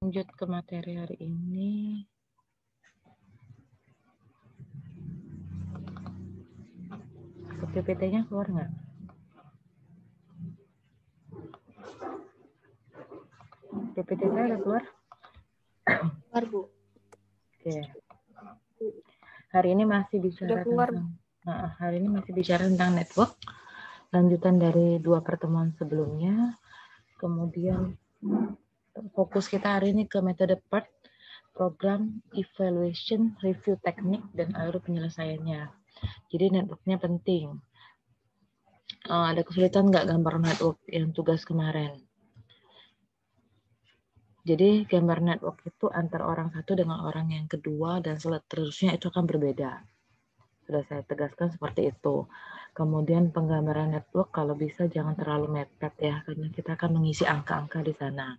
Lanjut ke materi hari ini. PPT-nya keluar nggak? PPT saya udah keluar? Keluar, Bu. Oke. Hari ini masih bicara Udah keluar. tentang network. Lanjutan dari 2 pertemuan sebelumnya. Kemudian fokus kita hari ini ke metode PERT, program evaluation review teknik dan alur penyelesaiannya. Jadi networknya penting. Ada kesulitan nggak gambar network yang tugas kemarin? Jadi gambar network itu antara orang satu dengan orang yang kedua dan seterusnya itu akan berbeda. Sudah saya tegaskan seperti itu. Kemudian penggambaran network kalau bisa jangan terlalu mepet ya, karena kita akan mengisi angka-angka di sana.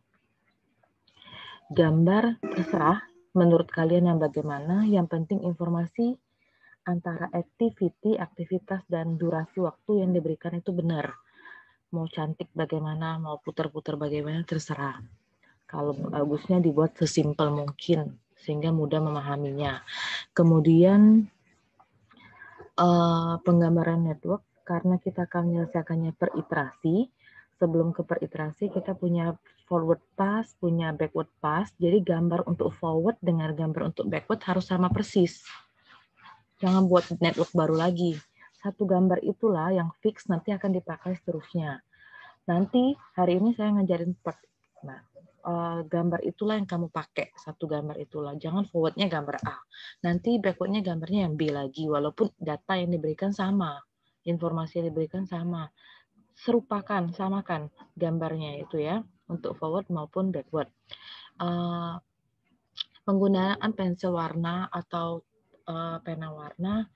Gambar terserah menurut kalian yang bagaimana, yang penting informasi antara activity, aktivitas, dan durasi waktu yang diberikan itu benar. Mau cantik bagaimana, mau putar-putar bagaimana, terserah. Kalau bagusnya dibuat sesimpel mungkin, sehingga mudah memahaminya. Kemudian penggambaran network, karena kita akan menyelesaikannya per iterasi. Sebelum ke per iterasi, kita punya forward pass, punya backward pass. Jadi gambar untuk forward dengan gambar untuk backward harus sama persis. Jangan buat network baru lagi. Satu gambar itulah yang fix nanti akan dipakai seterusnya. Nanti hari ini saya ngajarin per. Nah, gambar itulah yang kamu pakai, satu gambar itulah. Jangan forwardnya gambar A. Nanti backwardnya gambarnya yang B lagi, walaupun data yang diberikan sama, informasi yang diberikan sama. Serupakan, samakan gambarnya itu ya, untuk forward maupun backward. Penggunaan pensil warna atau pena warna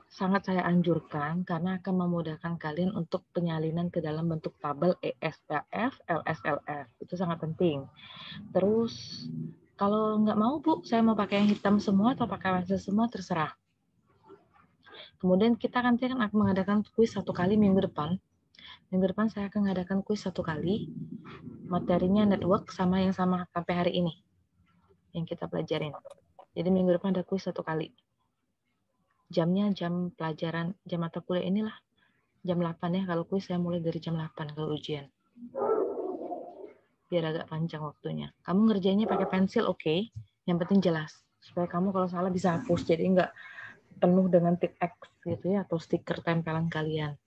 sangat saya anjurkan karena akan memudahkan kalian untuk penyalinan ke dalam bentuk tabel ESLF, LSLF. Itu sangat penting. Terus kalau nggak mau Bu, saya mau pakai yang hitam semua atau pakai pensil semua, terserah. Kemudian kita nanti akan mengadakan kuis 1 kali minggu depan. Minggu depan saya akan mengadakan kuis 1 kali. Materinya network sama yang sama sampai hari ini yang kita pelajarin. Jadi minggu depan ada kuis 1 kali. Jamnya jam pelajaran, jam mata kuliah inilah. Jam 8 ya, kalau kuis saya mulai dari jam 8 kalau ujian. Biar agak panjang waktunya. Kamu ngerjainnya pakai pensil, oke. Yang penting jelas. Supaya kamu kalau salah bisa hapus, jadi nggak penuh dengan tik X gitu ya, atau stiker tempelan kalian.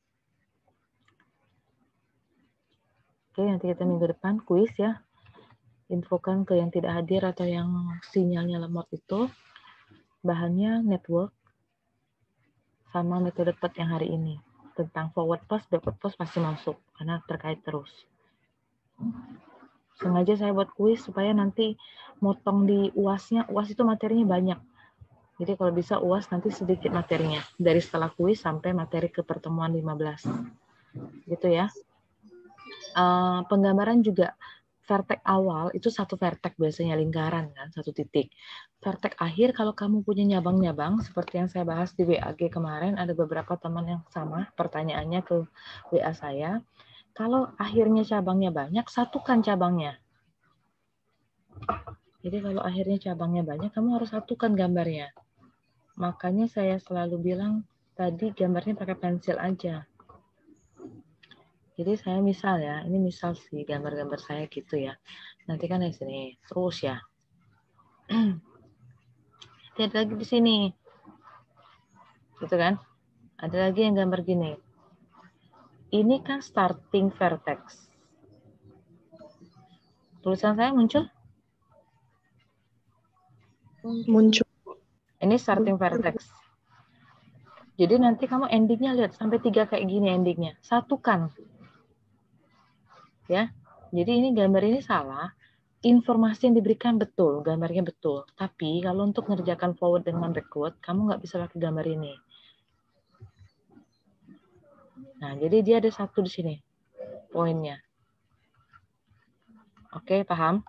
Oke, nanti kita minggu depan kuis ya. Infokan ke yang tidak hadir atau yang sinyalnya lemot itu. Bahannya network sama metode PERT yang hari ini. Tentang forward pass, backward pass pasti masuk karena terkait terus. Sengaja saya buat kuis supaya nanti motong di UAS-nya. UAS itu materinya banyak. Jadi kalau bisa UAS nanti sedikit materinya. Dari setelah kuis sampai materi ke pertemuan 15. Gitu ya. Penggambaran juga vertex awal itu satu vertex biasanya lingkaran kan, satu titik. Vertex akhir kalau kamu punya nyabang-nyabang seperti yang saya bahas di WAG kemarin, ada beberapa teman yang sama pertanyaannya ke WA saya. Kalau akhirnya cabangnya banyak, satukan cabangnya. Jadi kalau akhirnya cabangnya banyak, kamu harus satukan gambarnya. Makanya saya selalu bilang tadi gambarnya pakai pensil aja. Jadi saya misal ya, ini misal sih gambar-gambar saya gitu ya. Nanti kan di sini terus ya. Lihat lagi di sini. Gitu kan? Ada lagi yang gambar gini. Ini kan starting vertex. Tulisan saya muncul? Muncul. Ini starting vertex. Jadi nanti kamu endingnya lihat sampai 3 kayak gini endingnya. Satukan. Ya. Jadi ini gambar ini salah. Informasi yang diberikan betul, gambarnya betul. Tapi kalau untuk mengerjakan forward dengan backward, kamu nggak bisa pakai gambar ini. Nah, jadi dia ada satu di sini poinnya. Oke, paham?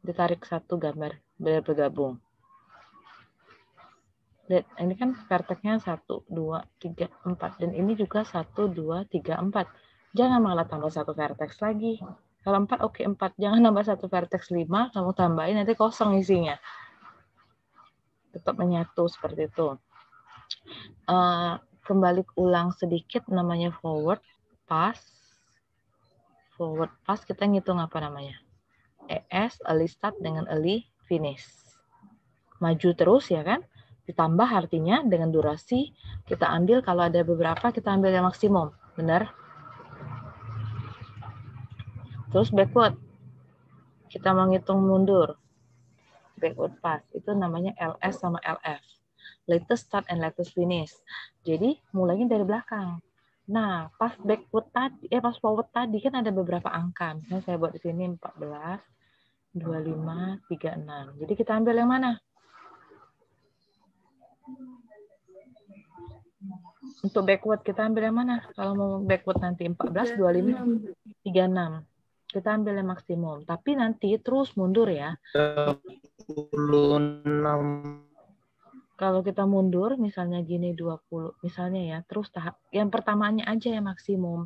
Ditarik satu gambar, biar bergabung. Lihat, ini kan vertexnya 1, 2, 3, 4. Dan ini juga 1, 2, 3, 4. Jangan malah tambah satu vertex lagi. Kalau 4, oke 4. Jangan nambah 1 vertex 5, kamu tambahin, nanti kosong isinya. Tetap menyatu seperti itu. Kembali ulang sedikit, namanya forward pass. Forward pass, kita ngitung apa namanya? ES, early start dengan early finish. Maju terus ya kan? Ditambah artinya dengan durasi, kita ambil kalau ada beberapa, kita ambil yang maksimum. Benar? Terus backward. Kita menghitung mundur. Backward pass. Itu namanya LS sama LF. Latest start and latest finish. Jadi mulainya dari belakang. Nah, pas backward tadi, pas forward tadi kan ada beberapa angka. Misalnya saya buat di sini 14, 25, 36. Jadi kita ambil yang mana? Untuk backward kita ambil yang mana? Kalau mau backward nanti 14, 25, 36. Kita ambil yang maksimum. Tapi nanti terus mundur ya. 26. Kalau kita mundur, misalnya gini 20, misalnya ya, terus tahap yang pertamanya aja yang maksimum.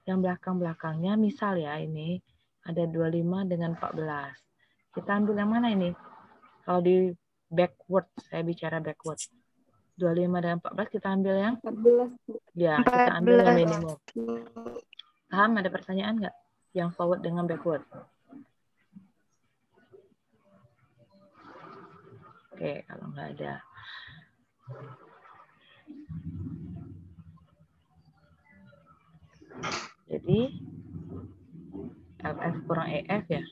Yang belakang-belakangnya, misal ya ini, ada 25 dengan 14. Kita ambil yang mana ini? Kalau di backward, saya bicara backward. 25 dan 14 kita ambil yang? 14. Ya, kita ambil yang minimum. Paham? Ada pertanyaan nggak? Yang forward dengan backward. Oke, kalau nggak ada. Jadi, LF kurang EF ya?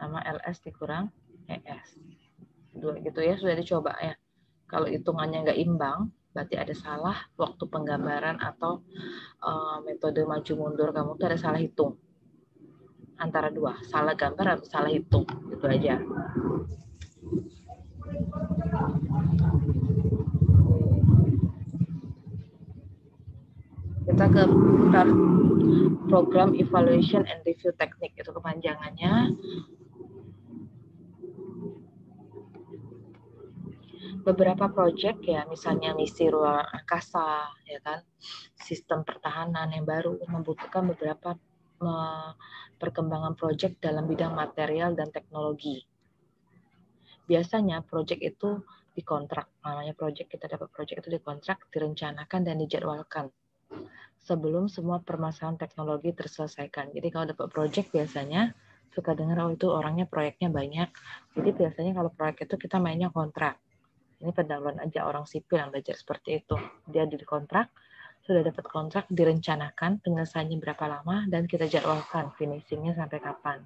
Sama LS dikurang ES. Dua gitu ya, sudah dicoba ya. Kalau hitungannya nggak imbang, berarti ada salah waktu penggambaran atau metode maju mundur kamu tuh ada salah hitung. Antara dua, salah gambar atau salah hitung. Itu aja. Kita ke program evaluation and review technique, itu kepanjangannya. Beberapa proyek ya, misalnya misi ruang angkasa, ya kan, sistem pertahanan yang baru membutuhkan beberapa perkembangan proyek dalam bidang material dan teknologi. Biasanya proyek itu dikontrak, namanya proyek, kita dapat proyek itu dikontrak, direncanakan dan dijadwalkan sebelum semua permasalahan teknologi terselesaikan. Jadi kalau dapat proyek biasanya suka dengar, oh itu orangnya proyeknya banyak. Jadi biasanya kalau proyek itu kita mainnya kontrak. Ini pendahuluan aja orang sipil yang belajar seperti itu. Dia dikontrak, sudah dapat kontrak, direncanakan penyelesaiannya berapa lama, dan kita jadwalkan finishingnya sampai kapan.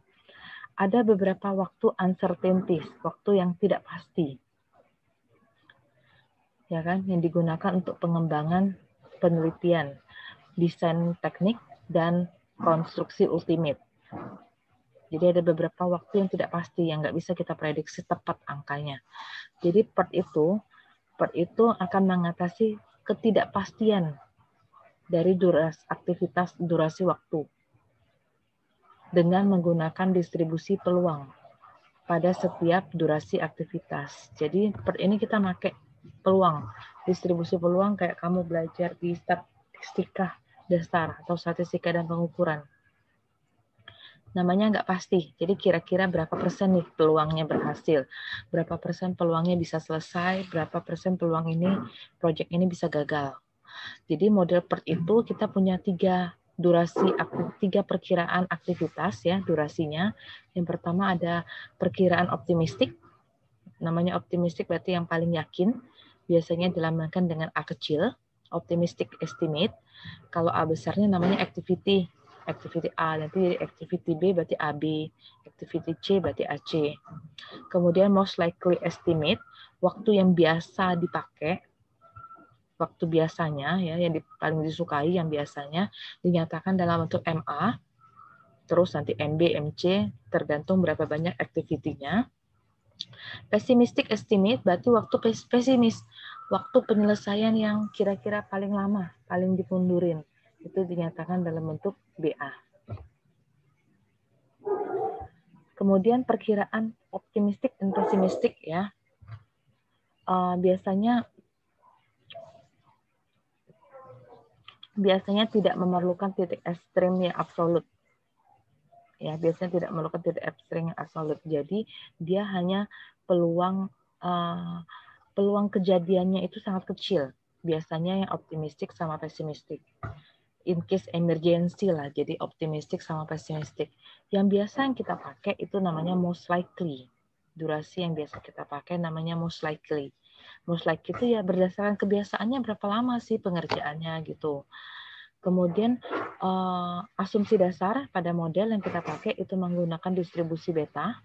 Ada beberapa waktu uncertainties, waktu yang tidak pasti. Ya kan, yang digunakan untuk pengembangan penelitian, desain teknik, dan konstruksi ultimate. Jadi ada beberapa waktu yang tidak pasti, yang nggak bisa kita prediksi tepat angkanya. Jadi part itu akan mengatasi ketidakpastian dari durasi waktu dengan menggunakan distribusi peluang pada setiap durasi aktivitas. Jadi part ini kita pakai peluang, distribusi peluang kayak kamu belajar di statistika dasar atau statistika dan pengukuran. Namanya nggak pasti, jadi kira-kira berapa persen nih peluangnya berhasil, berapa persen peluangnya bisa selesai, berapa persen peluang ini, proyek ini bisa gagal. Jadi model PERT itu kita punya tiga perkiraan aktivitas ya, durasinya. Yang pertama ada perkiraan optimistik, namanya optimistik berarti yang paling yakin, biasanya dilambangkan dengan A kecil, optimistic estimate. Kalau A besarnya namanya activity A, nanti jadi activity B berarti AB, activity C berarti AC. Kemudian most likely estimate, waktu yang biasa dipakai, waktu biasanya ya, yang paling disukai yang biasanya dinyatakan dalam bentuk MA, terus nanti MB, MC, tergantung berapa banyak activity-nya. Pessimistic estimate berarti waktu pesimis, waktu penyelesaian yang kira-kira paling lama, paling dipundurin. Itu dinyatakan dalam bentuk BA. Kemudian perkiraan optimistik dan pesimistik ya. Biasanya tidak memerlukan titik ekstrim yang absolut. Ya, biasanya tidak memerlukan titik upstream yang absolut. Jadi dia hanya peluang kejadiannya itu sangat kecil. Biasanya yang optimistik sama pesimistik. In case emergency lah, jadi optimistik sama pesimistik. Yang biasa yang kita pakai itu namanya most likely. Durasi yang biasa kita pakai namanya most likely. Most likely itu ya berdasarkan kebiasaannya berapa lama sih pengerjaannya gitu. Kemudian asumsi dasar pada model yang kita pakai itu menggunakan distribusi beta.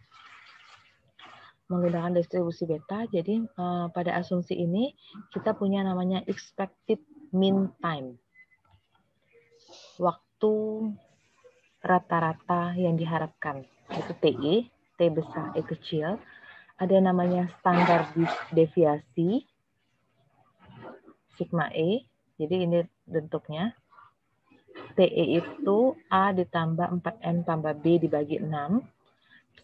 Jadi pada asumsi ini kita punya namanya expected mean time. Waktu rata-rata yang diharapkan. Itu TE, T besar, E kecil. Ada namanya standar deviasi, sigma E. Jadi ini bentuknya. TE itu A ditambah 4N tambah B dibagi 6.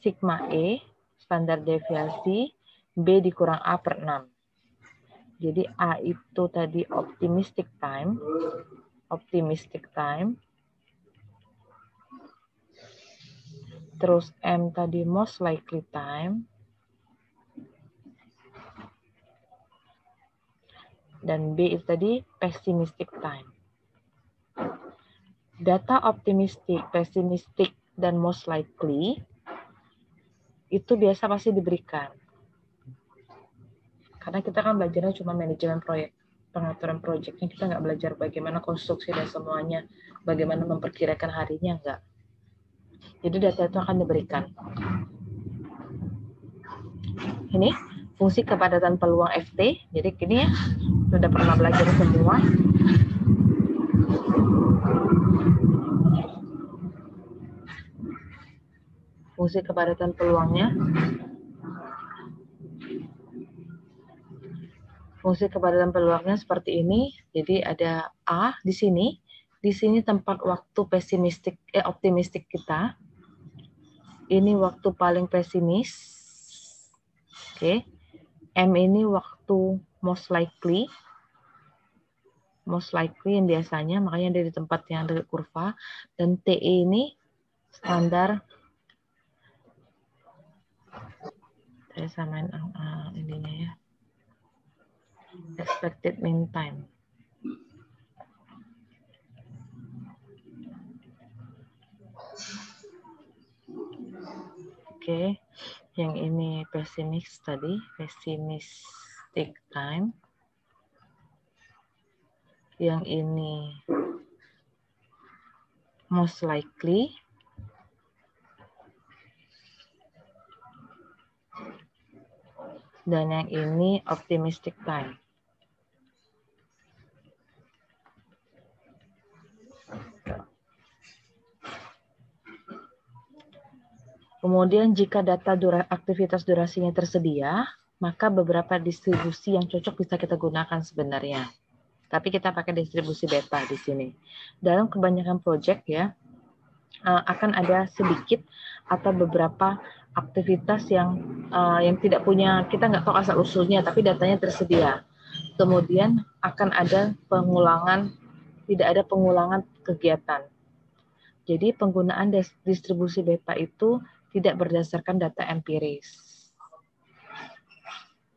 Sigma E, standar deviasi, B dikurang A per 6. Jadi A itu tadi optimistic time. Terus M tadi most likely time. Dan B itu tadi pessimistic time. Data optimistic, pessimistic, dan most likely itu biasa pasti diberikan. Karena kita kan belajarnya cuma manajemen proyek, pengaturan proyeknya, kita nggak belajar bagaimana konstruksi dan semuanya, bagaimana memperkirakan harinya, nggak. Jadi data itu akan diberikan. Ini fungsi kepadatan peluang FT, jadi gini ya, sudah pernah belajar semua. Fungsi kepadatan peluangnya. Fungsi kepadatan peluangnya seperti ini. Jadi ada A di sini. Di sini tempat waktu optimistik kita. Ini waktu paling pesimis. Oke. M ini waktu most likely. Most likely yang biasanya, makanya dari tempat yang ada kurva. Dan TE ini standar. Saya samain ininya ya. Expected mean time. Oke, yang ini pesimis tadi, pessimistic time. Yang ini most likely. Dan yang ini optimistic time. Kemudian jika data aktivitas durasinya tersedia, maka beberapa distribusi yang cocok bisa kita gunakan sebenarnya. Tapi kita pakai distribusi beta di sini. Dalam kebanyakan proyek ya, akan ada sedikit atau beberapa aktivitas yang tidak punya, kita nggak tahu asal usulnya, tapi datanya tersedia. Kemudian akan ada pengulangan, tidak ada pengulangan kegiatan. Jadi penggunaan distribusi beta itu tidak berdasarkan data empiris.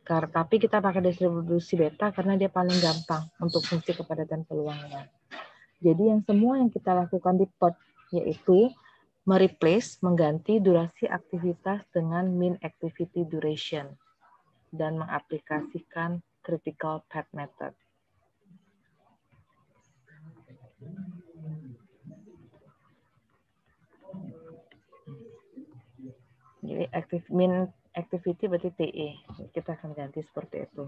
Tapi kita pakai distribusi beta karena dia paling gampang untuk fungsi kepadatan peluangnya. Jadi yang semua yang kita lakukan di PERT yaitu mengganti durasi aktivitas dengan mean activity duration dan mengaplikasikan critical path method. Jadi mean activity berarti TE. Kita akan ganti seperti itu.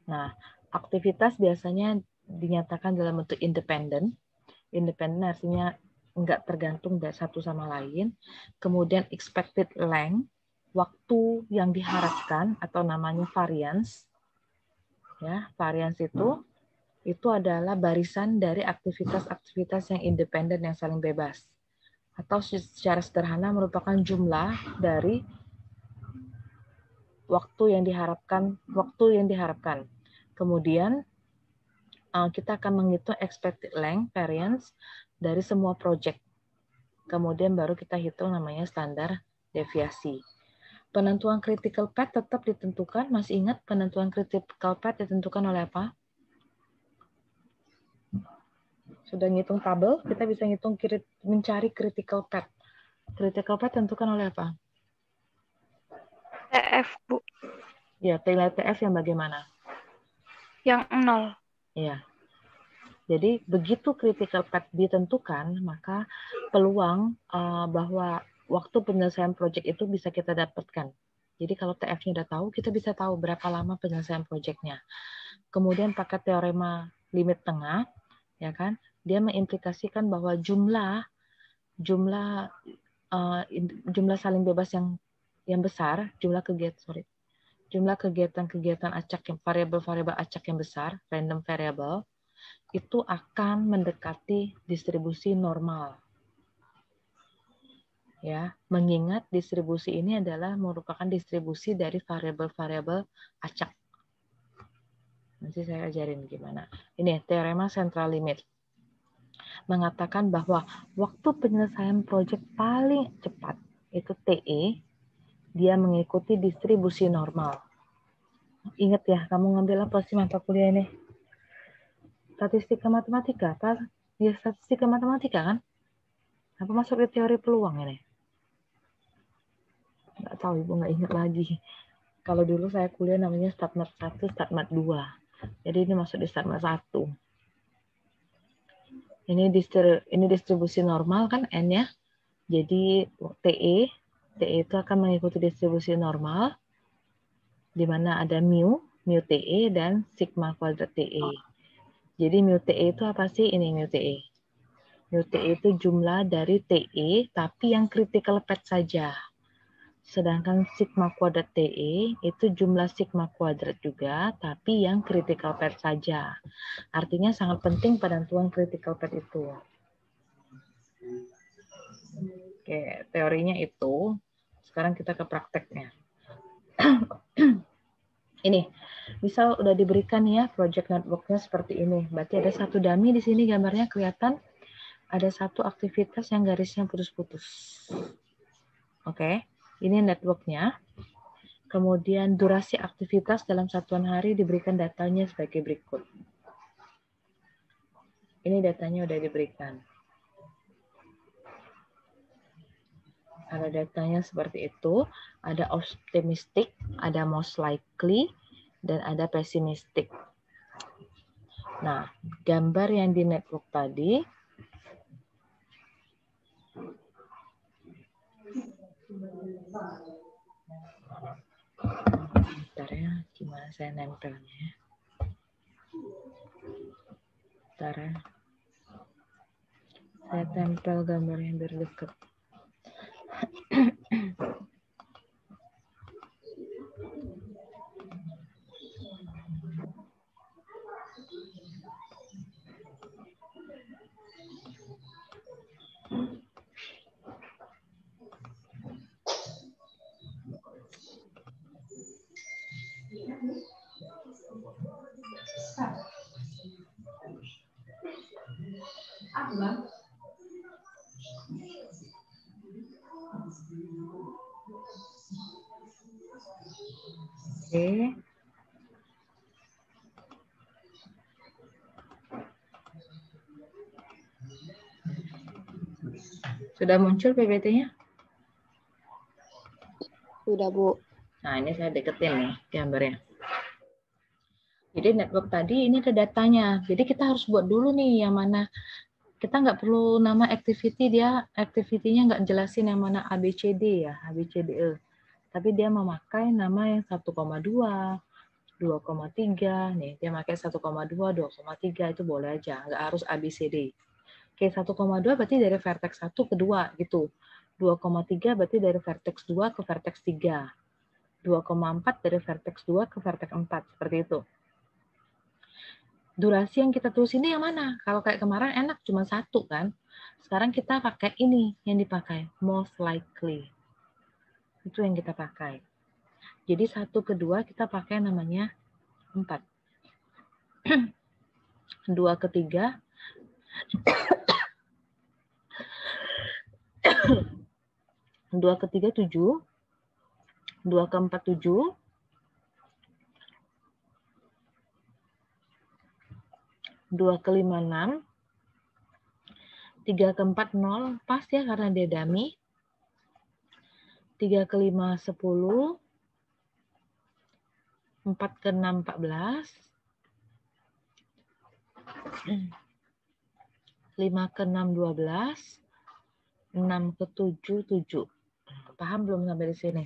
Nah, aktivitas biasanya dinyatakan dalam bentuk independen. Independen artinya enggak tergantung dari satu sama lain. Kemudian expected length, waktu yang diharapkan atau namanya variance. Ya, variance itu adalah barisan dari aktivitas-aktivitas yang independen yang saling bebas. Atau secara sederhana merupakan jumlah dari waktu yang diharapkan. Kemudian kita akan menghitung expected length variance dari semua project. Kemudian baru kita hitung namanya standar deviasi. Penentuan critical path tetap ditentukan. Masih ingat penentuan critical path ditentukan oleh apa? Sudah ngitung tabel, kita bisa ngitung mencari critical path. Critical path ditentukan oleh apa? TF, Bu. Ya, nilai TF yang bagaimana? Yang 0. Ya. Jadi begitu critical path ditentukan, maka peluang bahwa waktu penyelesaian proyek itu bisa kita dapatkan. Jadi kalau TF-nya udah tahu, kita bisa tahu berapa lama penyelesaian proyeknya. Kemudian pakai teorema limit tengah, ya kan? Dia mengimplikasikan bahwa jumlah saling bebas yang besar, jumlah kegiatan acak yang variabel acak yang besar, random variable, itu akan mendekati distribusi normal. Ya, mengingat distribusi ini adalah merupakan distribusi dari variabel-variabel acak. Nanti saya ajarin gimana. Ini teorema central limit. Mengatakan bahwa waktu penyelesaian proyek paling cepat itu TE, dia mengikuti distribusi normal. Ingat ya, kamu ngambil apa sih mata kuliah ini? Statistika matematika, apa? Ya, statistika matematika kan? Apa masuk ke teori peluang ini? Nggak tahu, Ibu nggak ingat lagi. Kalau dulu saya kuliah namanya StatMat 1, StatMat 2. Jadi ini masuk di StatMat 1. Ini distribusi normal kan N-nya. Jadi TE itu akan mengikuti distribusi normal, di mana ada mu TE, dan sigma kuadrat TE. Jadi mu TE itu apa sih? Ini mu TE. Mu TE itu jumlah dari TE, tapi yang critical path saja. Sedangkan sigma kuadrat TE itu jumlah sigma kuadrat juga, tapi yang critical path saja. Artinya sangat penting penentuan critical path itu. Oke, teorinya itu. Sekarang kita ke prakteknya. Ini, misal udah diberikan ya project network-nya seperti ini. Berarti ada satu dummy di sini gambarnya kelihatan. Ada satu aktivitas yang garisnya putus-putus. Oke, ini network-nya. Kemudian durasi aktivitas dalam satuan hari diberikan datanya sebagai berikut. Ini datanya udah diberikan. Ada datanya seperti itu, ada optimistic, ada most likely, dan ada pessimistic. Nah, gambar yang di network tadi, bentar ya, gimana saya nempelnya. Bentar ya. Saya tempel gambarnya biar deket. Oke. Sudah muncul PPT-nya? Sudah, Bu. Nah, ini saya deketin nih gambarnya. Jadi network tadi ini ada datanya. Jadi kita harus buat dulu nih yang mana. Kita nggak perlu nama activity, dia activity-nya nggak jelasin yang mana ABCD ya, ABCDE. Tapi dia memakai nama yang 1,2, 2,3. Nih, dia pakai 1,2, 2,3 itu boleh aja, nggak harus ABCD. Oke, 1,2 berarti dari vertex 1 ke 2 gitu. 2,3 berarti dari vertex 2 ke vertex 3. 2,4 dari vertex 2 ke vertex 4, seperti itu. Durasi yang kita tulis ini yang mana? Kalau kayak kemarin enak cuma satu kan. Sekarang kita pakai ini yang dipakai, most likely. Itu yang kita pakai. Jadi 1 ke 2 kita pakai namanya 4. 2 ke 3 2 ke 3, 7. 2 ke 4, 7. 2 ke 5, 6. 3 ke 4, 0. Pas ya karena dia dummy. 3 ke 5, 10. 4 ke 6, 14. 5 ke 6, 12. 6 ke 7, 7. Paham belum sampai di sini?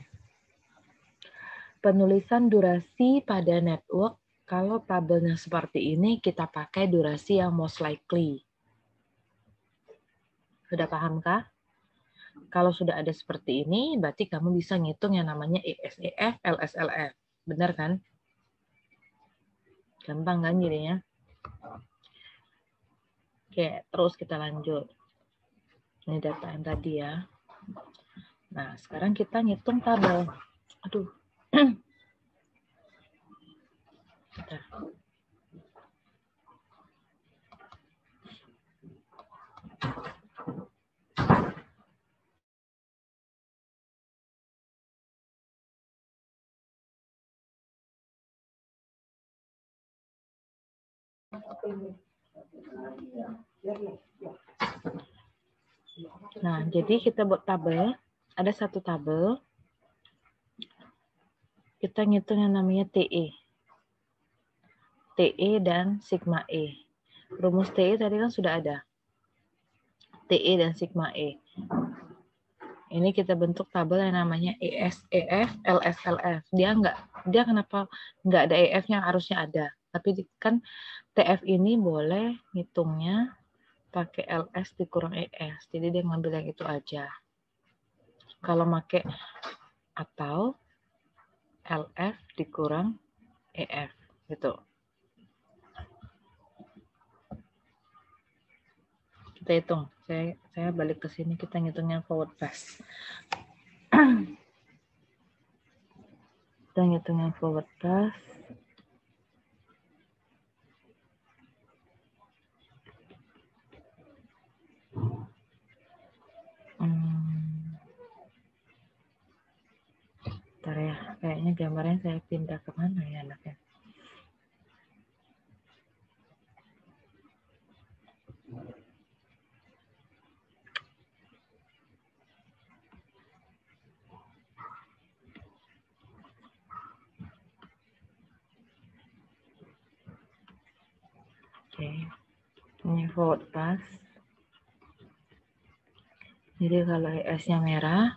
Penulisan durasi pada network, kalau tabelnya seperti ini, kita pakai durasi yang most likely. Sudah pahamkah? Kalau sudah ada seperti ini, berarti kamu bisa ngitung yang namanya ESEF, LSLF. Benar kan? Gampang kan jadinya? Oke, terus kita lanjut. Ini data yang tadi ya. Nah, sekarang kita ngitung tabel. Aduh. Bentar. Nah, jadi kita buat tabel. Ada satu tabel. Kita ngitung yang namanya TE. TE dan sigma E. Rumus TE tadi kan sudah ada. TE dan sigma E. Ini kita bentuk tabel yang namanya ESEF, LSLF. Dia kenapa nggak ada EF-nya, harusnya ada. Tapi kan TF ini boleh ngitungnya pakai LS dikurang ES. Jadi dia ngambil yang itu aja. Kalau pakai atau LF dikurang EF gitu. Kita hitung. Saya balik ke sini, kita ngitungnya forward pass. Kita ngitungnya forward pass. Bentar ya, kayaknya gambarnya saya pindah ke mana ya anaknya. Oke, ini forward pass. Jadi kalau ES-nya merah,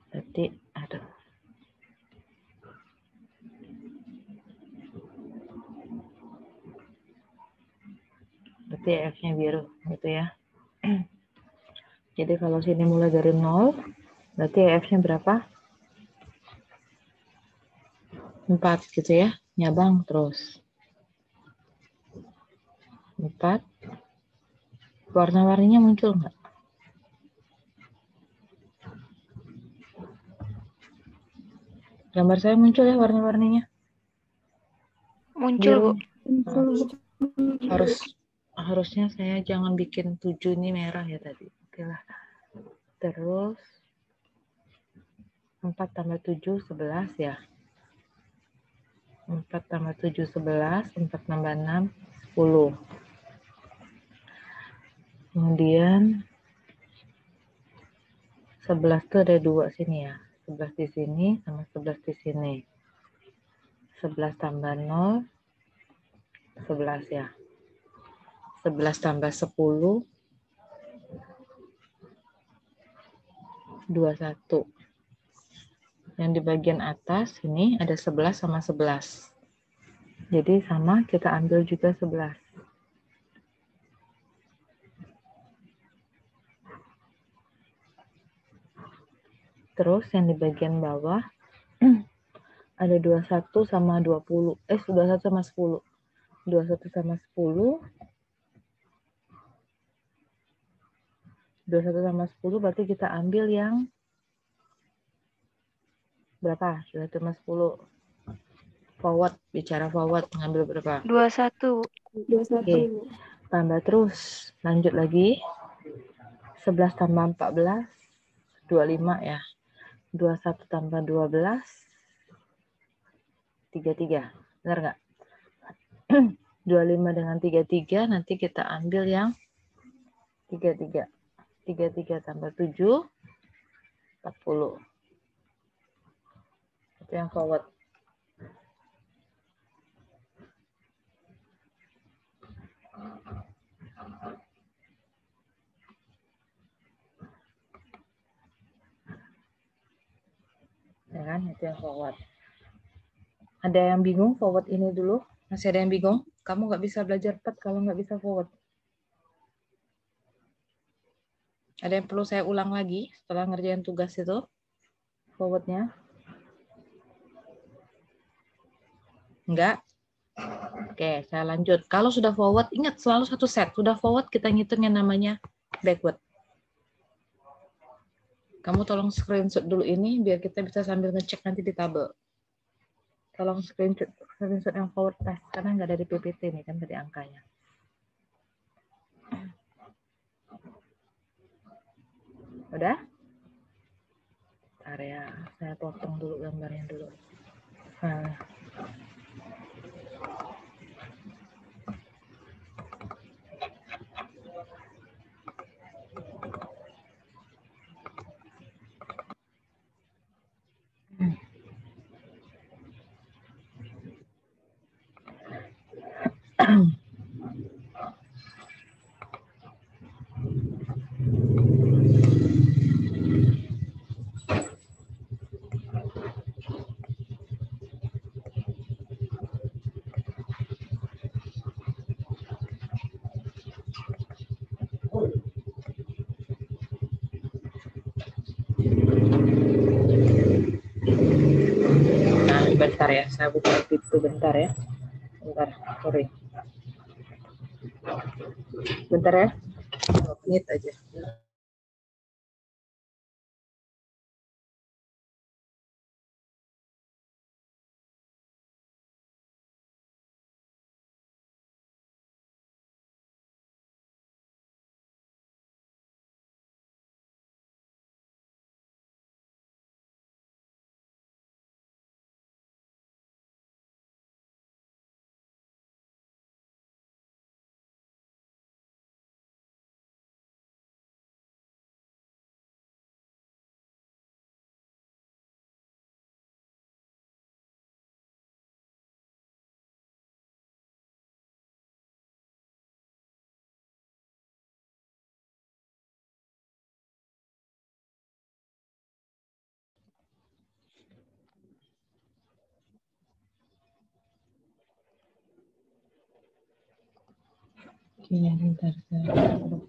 berarti berarti EF-nya biru, gitu ya. Jadi kalau sini mulai dari 0, berarti EF-nya berapa? 4 gitu ya, nyabang terus. 4. Warna-warninya muncul nggak? Gambar saya muncul ya warna-warninya? Muncul, Bu. Harusnya saya jangan bikin 7 ini merah ya tadi. Oke lah. Terus 4 tambah 7, 11 ya. 4 tambah 7, 11. 4 tambah 6, 10. Kemudian 11 itu ada 2 sini ya. 11 di sini sama 11 di sini. 11 tambah 0, 11 ya. 11 tambah 10, 21. Yang di bagian atas ini ada 11 sama 11. Jadi sama, kita ambil juga 11. Terus yang di bagian bawah ada 21 sama 20. 21 sama 10. 21 sama 10. 21 sama 10 berarti kita ambil yang berapa? 21 sama 10. Forward, bicara forward, ngambil berapa? 21. Oke, tambah terus. Lanjut lagi. 11 tambah 14, 25 ya. 21 tambah 12, 33. Benar nggak? 25 dengan 33, nanti kita ambil yang 33. 33 tambah 7, 40. Itu yang forward. Ya kan, itu yang forward. Ada yang bingung forward ini dulu? Masih ada yang bingung? Kamu nggak bisa belajar cepat kalau nggak bisa forward. Ada yang perlu saya ulang lagi setelah ngerjain tugas itu? Forwardnya? Enggak? Oke, saya lanjut. Kalau sudah forward, ingat selalu satu set. Sudah forward, kita ngitung yang namanya backward. Kamu tolong screenshot dulu ini, biar kita bisa sambil ngecek nanti di tabel. Tolong screenshot yang forward pass, karena nggak ada di PPT nih kan tadi angkanya. Udah? Area, saya potong dulu gambarnya dulu. Nah. Bentar ya, saya buka itu bentar ya. Bentar, sorry. Bentar ya, 2 menit aja. Oke, bentar saya dulu.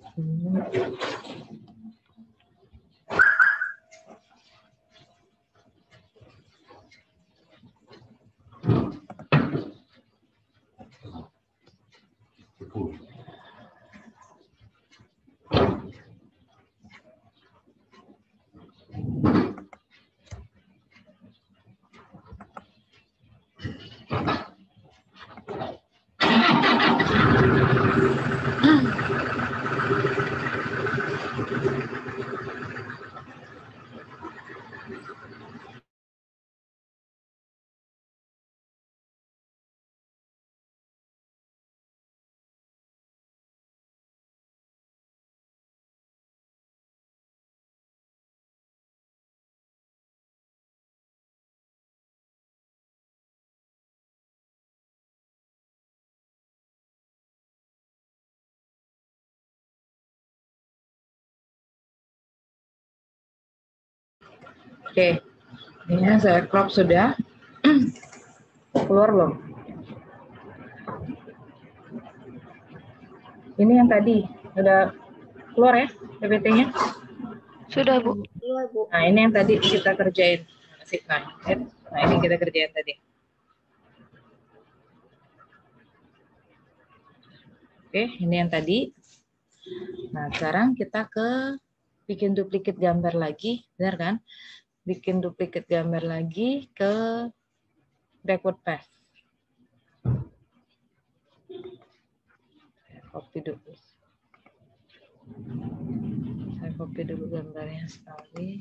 Oke, ini saya crop sudah. Keluar belum? Ini yang tadi, udah keluar ya PPT-nya? Sudah, Bu. Keluar, Bu. Nah, ini yang tadi kita kerjain. Nah, ini kita kerjain tadi. Oke, ini yang tadi. Nah, sekarang kita ke bikin duplikat gambar lagi, benar kan? Bikin duplikat gambar lagi ke backward pass. Copy dulu. Saya copy dulu gambarnya sekali.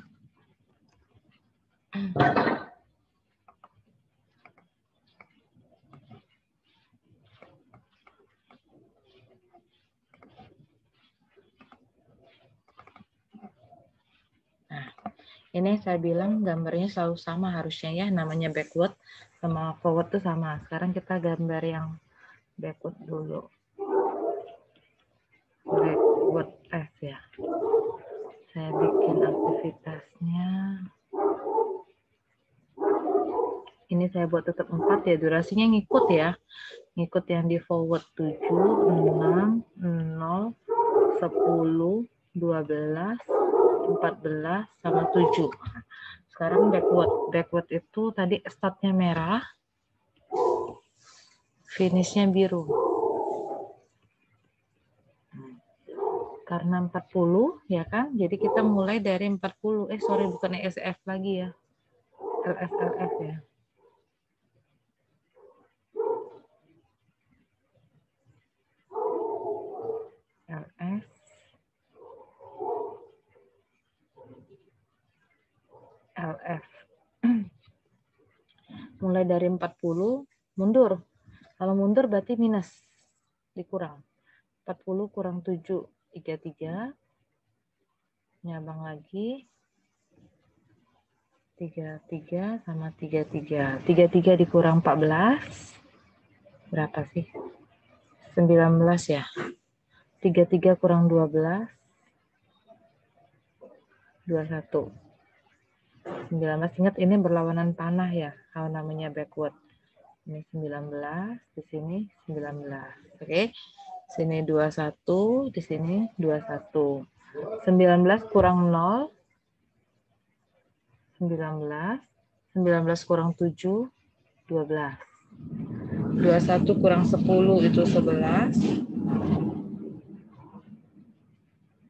Nah, ini saya bilang gambarnya selalu sama harusnya ya, namanya backward sama forward tuh sama. Sekarang kita gambar yang backward dulu. Backward F ya. Saya bikin aktivitasnya. Ini saya buat tetap 4 ya, durasinya ngikut ya. Ngikut yang di forward 7, 6, 0, 10, 12, 14, sama 7. Sekarang backward. Backward itu tadi startnya merah, finishnya biru. Karena 40, ya kan? Jadi kita mulai dari 40. Sorry, bukan ESF lagi ya. LF ya. LF. LF. Mulai dari 40, mundur. Kalau mundur berarti minus. Dikurang. 40 kurang 7, 33. Nyabang lagi. 33 sama 33. 33 dikurang 14. Berapa sih? 19 ya. 33 kurang 12. 21. 19. Ingat ini berlawanan panah ya. Kalau namanya backward. Ini 19. Di sini 19. Oke. Sini 21. Di sini 21. 19 kurang 0. 19. 19 kurang 7. 12. 21 kurang 10 itu 11.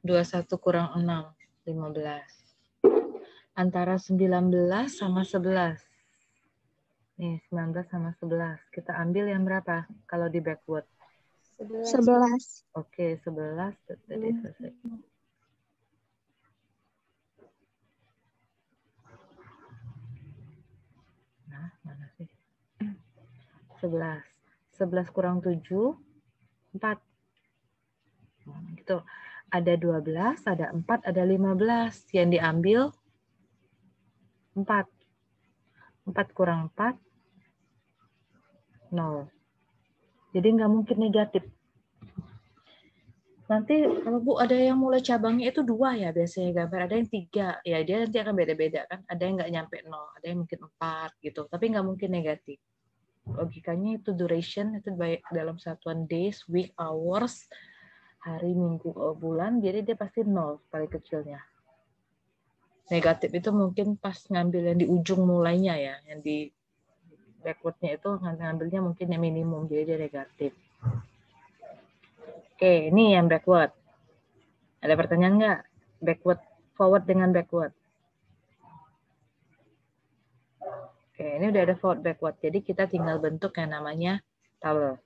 21 kurang 6, 15. Antara 19 sama 11. Nih, 19 sama 11. Kita ambil yang berapa kalau di backward? 11. Oke, 11. Tadi selesai. Nah, mana sih? 11. 11 kurang 7, 4. Gitu. Ada 12, ada 4, ada 15. Yang diambil 4. 4 kurang 4, 0. Jadi nggak mungkin negatif. Nanti kalau Bu ada yang mulai cabangnya itu 2 ya biasanya gambar. Ada yang 3. Ya dia nanti akan beda-beda kan. Ada yang nggak nyampe 0. Ada yang mungkin 4 gitu. Tapi nggak mungkin negatif. Logikanya itu duration, itu baik dalam satuan days, week, hours, hari, minggu, bulan. Jadi dia pasti 0 paling kecilnya. Negatif itu mungkin pas ngambil yang di ujung mulainya ya. Yang di backwardnya itu ngambilnya mungkin yang minimum. Jadi dia negatif. Oke, ini yang backward. Ada pertanyaan nggak? Backward, forward dengan backward. Oke, ini udah ada forward, backward. Jadi kita tinggal bentuk yang namanya tabel.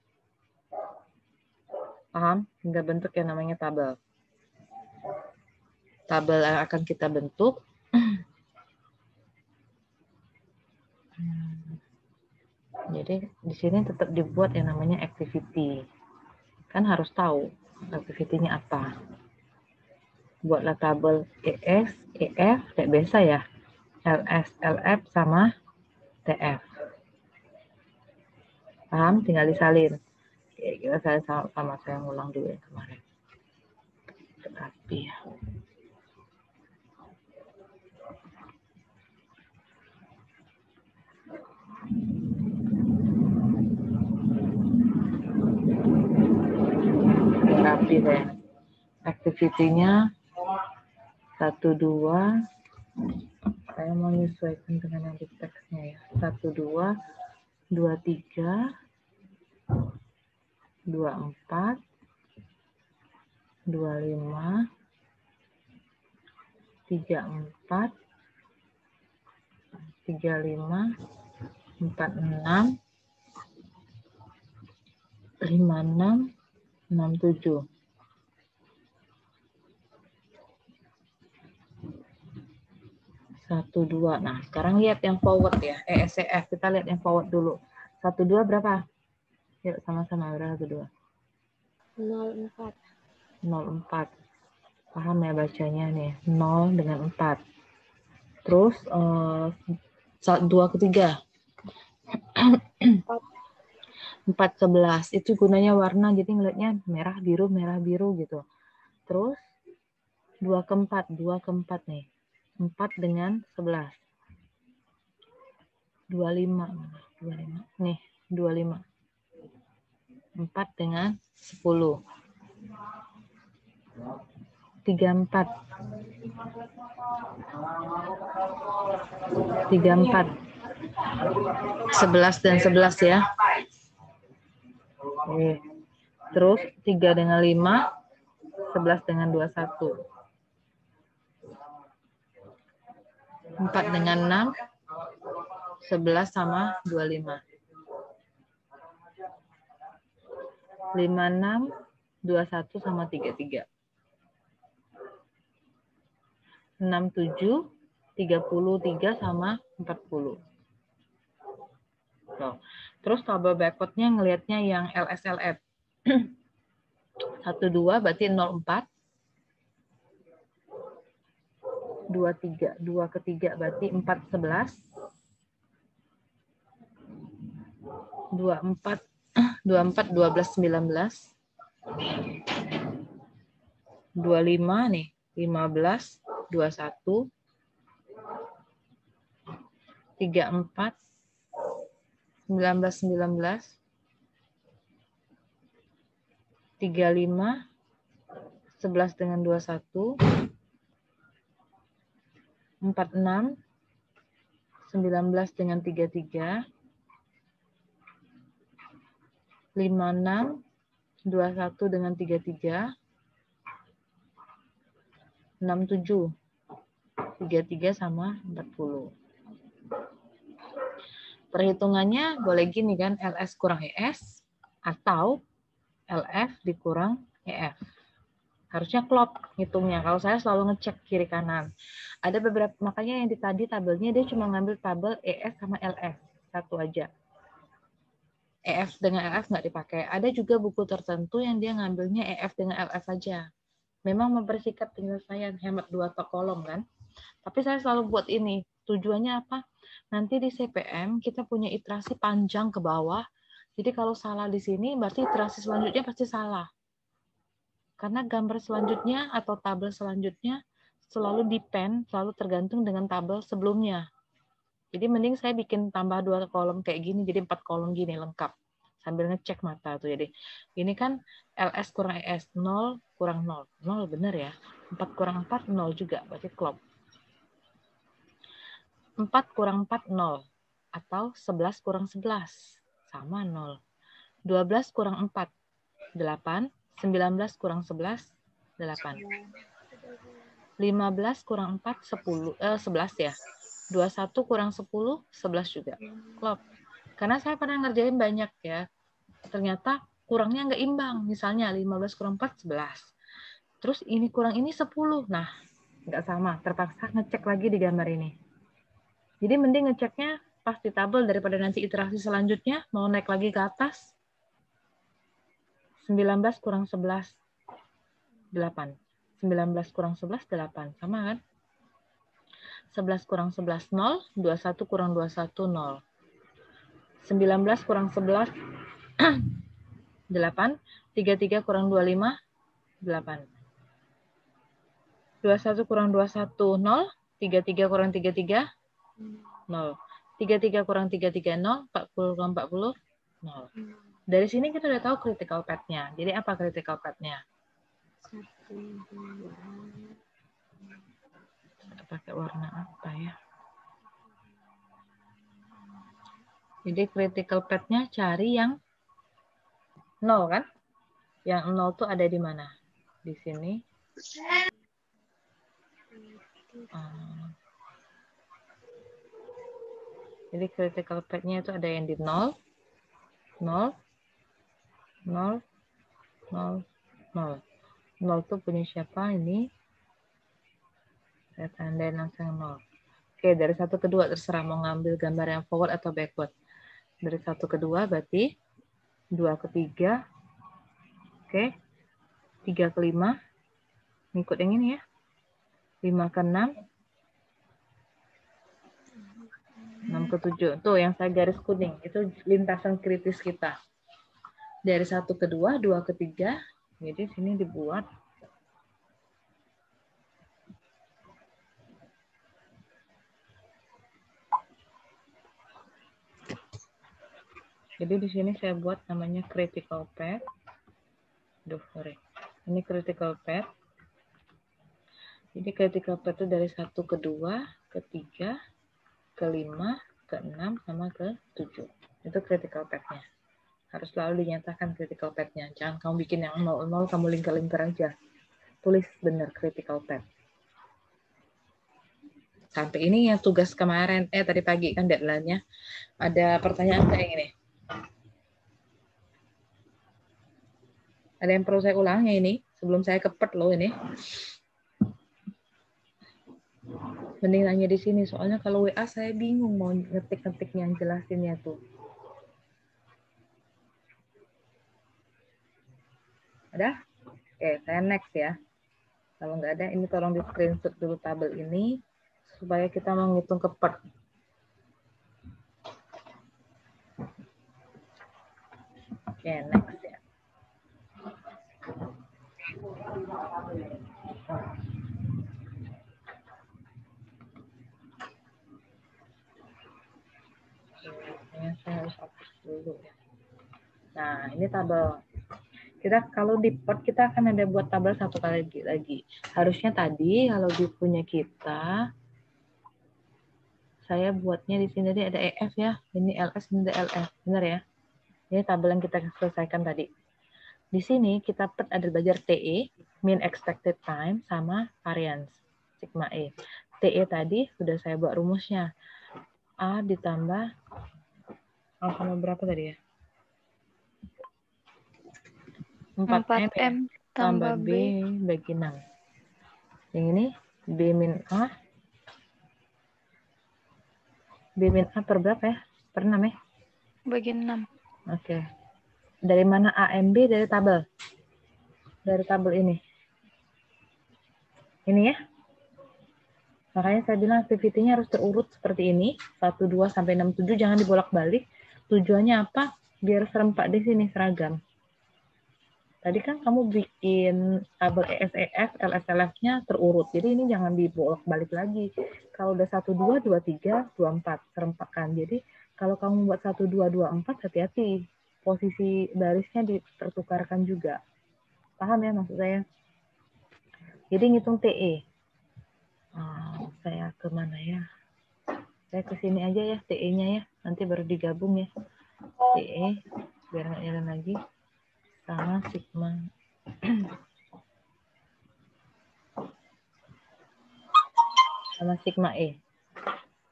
Paham? Tinggal bentuk yang namanya tabel. Tabel yang akan kita bentuk. Jadi di sini tetap dibuat yang namanya activity. Kan harus tahu activity-nya apa. Buatlah tabel ES, EF, kayak biasa ya. LS, LF, sama TF. Paham? Tinggal disalin. Oke, kita salin sama saya ngulang dulu yang kemarin. Tetapi ya. Rapi deh. Activity-nya 1, 2. Saya mau menyesuaikan dengan yang di teksnya ya. 1, 2, 2, 3, 2, 4, 2, 5, 3, 4, 3, 5, 4, 6, 5, 6, 6, 7. 1, 2. Nah, sekarang lihat yang forward ya. ESCF. Kita lihat yang forward dulu. 1, 2 berapa? Yuk, sama-sama. Berapa 1, 2? 04. 0,4. Paham ya bacanya nih. 0 dengan 4. Terus 2 ketiga. 4, 11. Itu gunanya warna. Jadi ngeliatnya merah, biru gitu. Terus 2 keempat. 2 keempat nih. 4 dengan 11. 25. 25. Nih, 25. 4 dengan 10. 34. 34. 11 dan 11 ya. Oke. Terus 3 dengan 5. 11 dengan 21. 4 dengan 6. 11 sama 25. 56. 21 sama 33. 67, 33 sama 40. Tuh. Terus tabel backwardnya ngelihatnya yang LSLF. 1, 2 berarti 04. 2, 3. 2 ketiga berarti 4, 11. 24, 24, 12, 19. 25 nih, 15, 21. 34, 19, 19. 35, 11 dengan 21. 46, 19 dengan 33. 56, 21 dengan 33. 67, 33 sama 40. Perhitungannya boleh gini kan, LS kurang ES atau LF dikurang EF. Harusnya klop hitungnya. Kalau saya selalu ngecek kiri kanan. Ada beberapa, makanya yang di tadi tabelnya dia cuma ngambil tabel ES sama LF. Satu aja. EF dengan LF nggak dipakai. Ada juga buku tertentu yang dia ngambilnya EF dengan LF aja. Memang mempersingkat penyelesaian, hemat 2 kolom kan. Tapi saya selalu buat ini. Tujuannya apa? Nanti di CPM kita punya iterasi panjang ke bawah. Jadi kalau salah di sini, berarti iterasi selanjutnya pasti salah. Karena gambar selanjutnya atau tabel selanjutnya selalu depend, selalu tergantung dengan tabel sebelumnya. Jadi mending saya bikin tambah 2 kolom kayak gini, jadi 4 kolom gini lengkap. Sambil ngecek mata tuh. Jadi ini kan LS kurang ES, 0 kurang 0. 0 benar ya. 4 kurang 4, 0 juga. Berarti klop. 4 kurang 4, 0. Atau 11 kurang 11. Sama 0. 12 kurang 4, 8. 19 kurang 11, 8. 15 kurang 4, 10, 11 ya. 21 kurang 10, 11 juga. Klop. Karena saya pernah ngerjain banyak ya. Ternyata kurangnya nggak imbang. Misalnya 15 kurang 4, 11. Terus ini kurang ini 10. Nah, nggak sama. Terpaksa ngecek lagi di gambar ini. Jadi mending ngeceknya pas di tabel daripada nanti iterasi selanjutnya mau naik lagi ke atas. 19 kurang 11, 8. 19 kurang 11, 8. Sama kan? 11 kurang 11, 0. 21 kurang 21, 0. 19 kurang 11, 8. 33 kurang 25, 8. 21 kurang 21, 0. 33 kurang 33, 0. 33 kurang 33, 0. 40 kurang 40, 0. Dari sini kita udah tahu critical path-nya. Jadi apa critical path-nya? Pakai warna apa ya? Jadi critical path-nya cari yang 0 kan? Yang 0 tuh ada di mana? Di sini. Jadi critical path-nya itu ada yang di 0, 0, 0, 0, 0. 0 tuh punya siapa ini? Saya tandain langsung 0. Oke, dari 1 ke 2 terserah mau ngambil gambar yang forward atau backward. Dari 1 ke 2 berarti 2 ke 3. Oke. 3 ke 5. Ngikut yang ini ya. 5 ke 6. 6 ke 7. Tuh yang saya garis kuning. Itu lintasan kritis kita. Dari 1 ke 2, 2 ke 3. Jadi sini dibuat. Jadi di sini saya buat namanya critical path. Sorry. Ini critical path. Jadi critical path itu dari 1 ke 2, ke 3, ke 5, ke 6, sama ke 7. Itu critical path-nya. Harus selalu dinyatakan critical path-nya. Jangan kamu bikin yang 0, kamu lingkar-lingkar aja. Tulis benar critical path. Sampai ini yang tugas kemarin, tadi pagi kan deadline-nya. Ada pertanyaan kayak gini. Ada yang perlu saya ulangnya ini? Sebelum saya kepet loh ini. Mending nanya di sini, soalnya kalau WA saya bingung mau ngetik-ngetiknya yang jelasinnya tuh. Ada? Oke, saya next ya. Kalau nggak ada, ini tolong di screenshot dulu tabel ini, supaya kita menghitung ke per. Oke, next ya. Saya harus hapus dulu ya. Nah, ini tabel. Kita kalau di part kita akan ada buat tabel satu kali lagi. Harusnya tadi kalau di punya kita, saya buatnya di sini ada EF ya. Ini LS, ini ada LF. Benar ya? Ini tabel yang kita selesaikan tadi. Di sini kita ada belajar TE, mean expected time, sama variance, sigma E. TE tadi sudah saya buat rumusnya. A ditambah, sama berapa tadi ya? 4M tambah B bagi 6. Yang ini B min A. B min A per berapa ya? Per 6 ya? Bagi 6. Oke. Dari mana AMB? Dari tabel. Dari tabel ini. Ini ya. Makanya saya bilang activity-nya harus terurut seperti ini. 1, 2, sampai 6, 7. Jangan dibolak-balik. Tujuannya apa? Biar serempak di sini, seragam. Tadi kan kamu bikin tabel ESEF, LSLF-nya terurut. Jadi ini jangan dibolak-balik lagi. Kalau udah 1, 2, 2, 3, 2, 4. Serempakkan. Jadi kalau kamu buat 1, 2, 2, 4, hati-hati. Posisi barisnya tertukarkan juga. Paham ya maksud saya? Jadi ngitung TE. Saya kemana ya? Saya ke sini aja ya, TE-nya ya. Nanti baru digabung ya. TE, biar nggak jalan lagi. Sama sigma. Sama sigma E.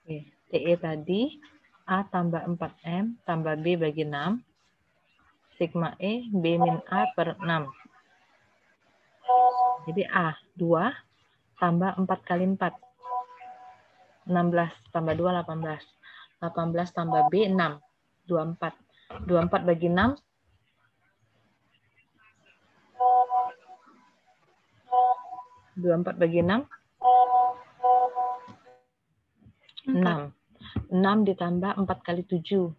Oke. TE tadi, A tambah 4M tambah B bagi 6. Sigma E, B min A per 6. Jadi A, 2 tambah 4 kali 4. 16 tambah 2, 18. 18 tambah B, 6. 24. 24 bagi 6. 24 bagi 6. 6. 6 ditambah 4 kali 7.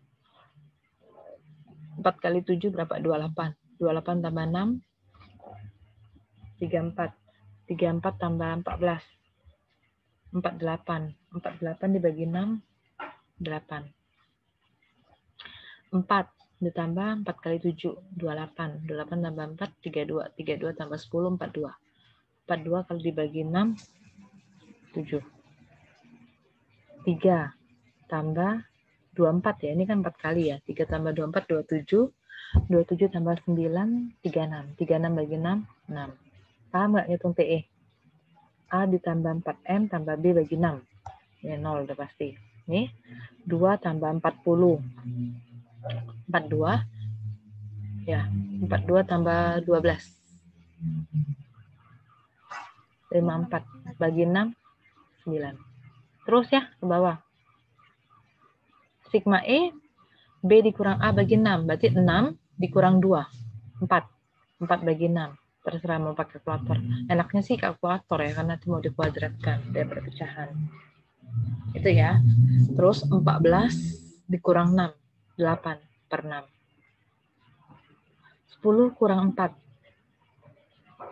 4 kali 7 berapa? 28. 28 tambah 6. 34. 34 tambah 14. 48. 48 dibagi 6. 8. 4 ditambah 4 kali 7. 28. 28 tambah 4. 32. 32 tambah 10. 42. 42 kalau dibagi 6. 7. 3 tambah 24 ya. Ini kan 4 kali ya. 3 tambah 24, 27. 27 tambah 9, 36. 36 bagi 6, 6. Paham nggak ngitung TE? A ditambah 4M tambah B bagi 6. Ini 0 udah pasti. Nih, 2 tambah 40. 42. Ya, 42 tambah 12. 54 bagi 6, 9. Terus ya, ke bawah. Sigma E, B dikurang A bagi 6. Berarti 6 dikurang 2. 4. 4 bagi 6. Terserah mau pakai kalkulator. Enaknya sih kalkulator ya, karena nanti mau dikuadratkan daripada pecahan. Itu ya. Terus 14 dikurang 6. 8 per 6. 10 kurang 4.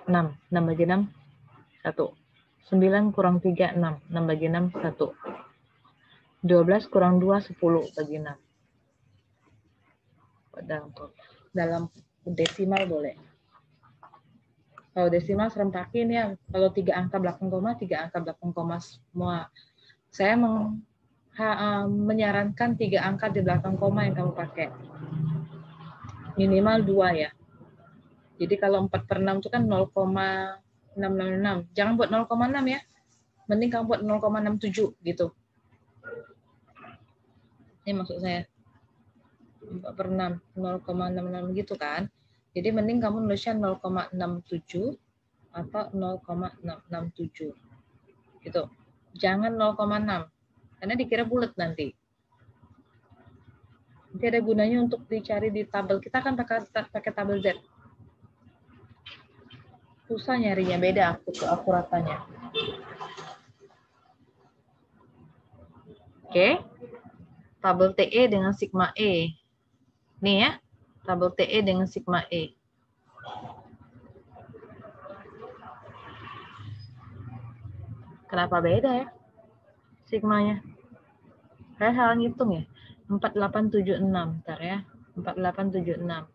6. 6 bagi 6. 1. 9 kurang 3. 6. 6 bagi 6. 1. 12 kurang 2. 10 bagi 6. Dalam desimal boleh. Kalau desimal serempakin ya. Kalau 3 angka belakang koma, 3 angka belakang koma semua. Saya menyarankan 3 angka di belakang koma yang kamu pakai. Minimal 2 ya. Jadi kalau 4 per 6 itu kan 0,666. Jangan buat 0,6 ya. Mending kamu buat 0,67 gitu. Ini maksud saya. 4 per 6, 0,66 gitu kan. Jadi mending kamu nulisnya 0,67 atau 0,667. Gitu. Jangan 0,6. Karena dikira bulat nanti. Nanti ada gunanya untuk dicari di tabel. Kita kan pakai tabel Z. Susah nyarinya, beda keakuratannya. Oke. Tabel TE dengan sigma E. Nih ya, tabel TE dengan sigma E. Kenapa beda ya sigmanya? Saya salah ngitung ya. 4876, bentar ya. 4876.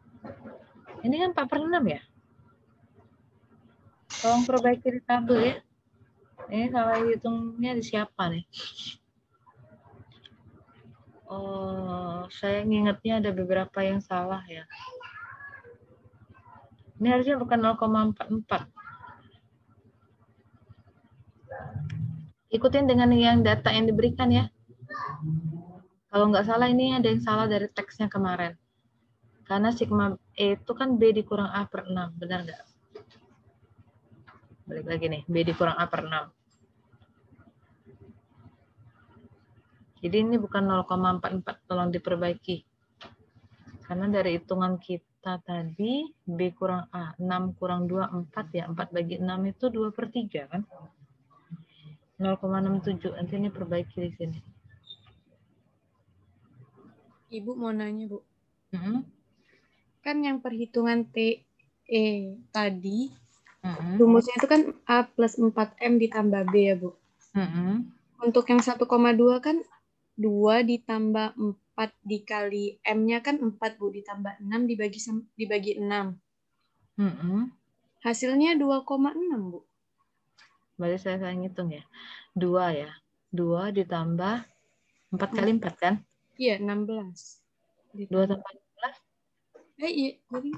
Ini kan 4 per 6 ya? Tolong perbaiki di tabel ya. Ini salah hitungnya di siapa nih? Oh, saya ngingetnya ada beberapa yang salah ya. Ini harusnya bukan 0,44. Ikutin dengan yang data yang diberikan ya. Kalau nggak salah ini ada yang salah dari teksnya kemarin. Karena sigma E itu kan B dikurang A per 6. Benar nggak? Balik lagi nih, B dikurang A per 6. Jadi ini bukan 0,44, tolong diperbaiki. Karena dari hitungan kita tadi, B kurang A, 6 kurang 2, 4 ya. 4 bagi 6 itu 2 per 3 kan? 0,67, nanti ini perbaiki di sini. Ibu mau nanya, Bu. Hmm. Kan yang perhitungan TE tadi, Hmm. rumusnya itu kan A plus 4M ditambah B ya, Bu. Hmm. Untuk yang 1,2 kan 2 ditambah 4 dikali M-nya kan 4, Bu. Ditambah 6 dibagi 6. Hmm. Hasilnya 2,6, Bu. Berarti saya ngitung ya. 2 ya. 2 ditambah 4 kali 4 kan? Iya, 16. 2 tambah 16. Iya. Jadi,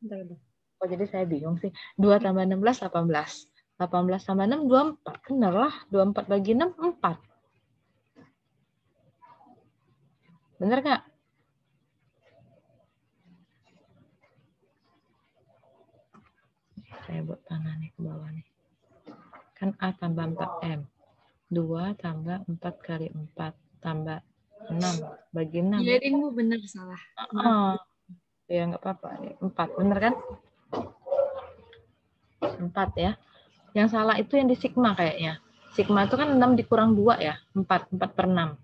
bentar. Oh, jadi saya bingung sih. 2 tambah 16, 18. 18 tambah 6, 24. Benar lah. 24 bagi 6, 4. Benar nggak? Saya buat panah nih ke bawah nih. Kan A tambah 4M. 2 tambah 4 kali 4 tambah 6 bagi 6. Iya, Bu, benar salah. Maaf. Ya nggak apa-apa. 4, benar kan? 4 ya. Yang salah itu yang di sigma kayaknya. Sigma itu kan 6 dikurang 2 ya. 4 per 6.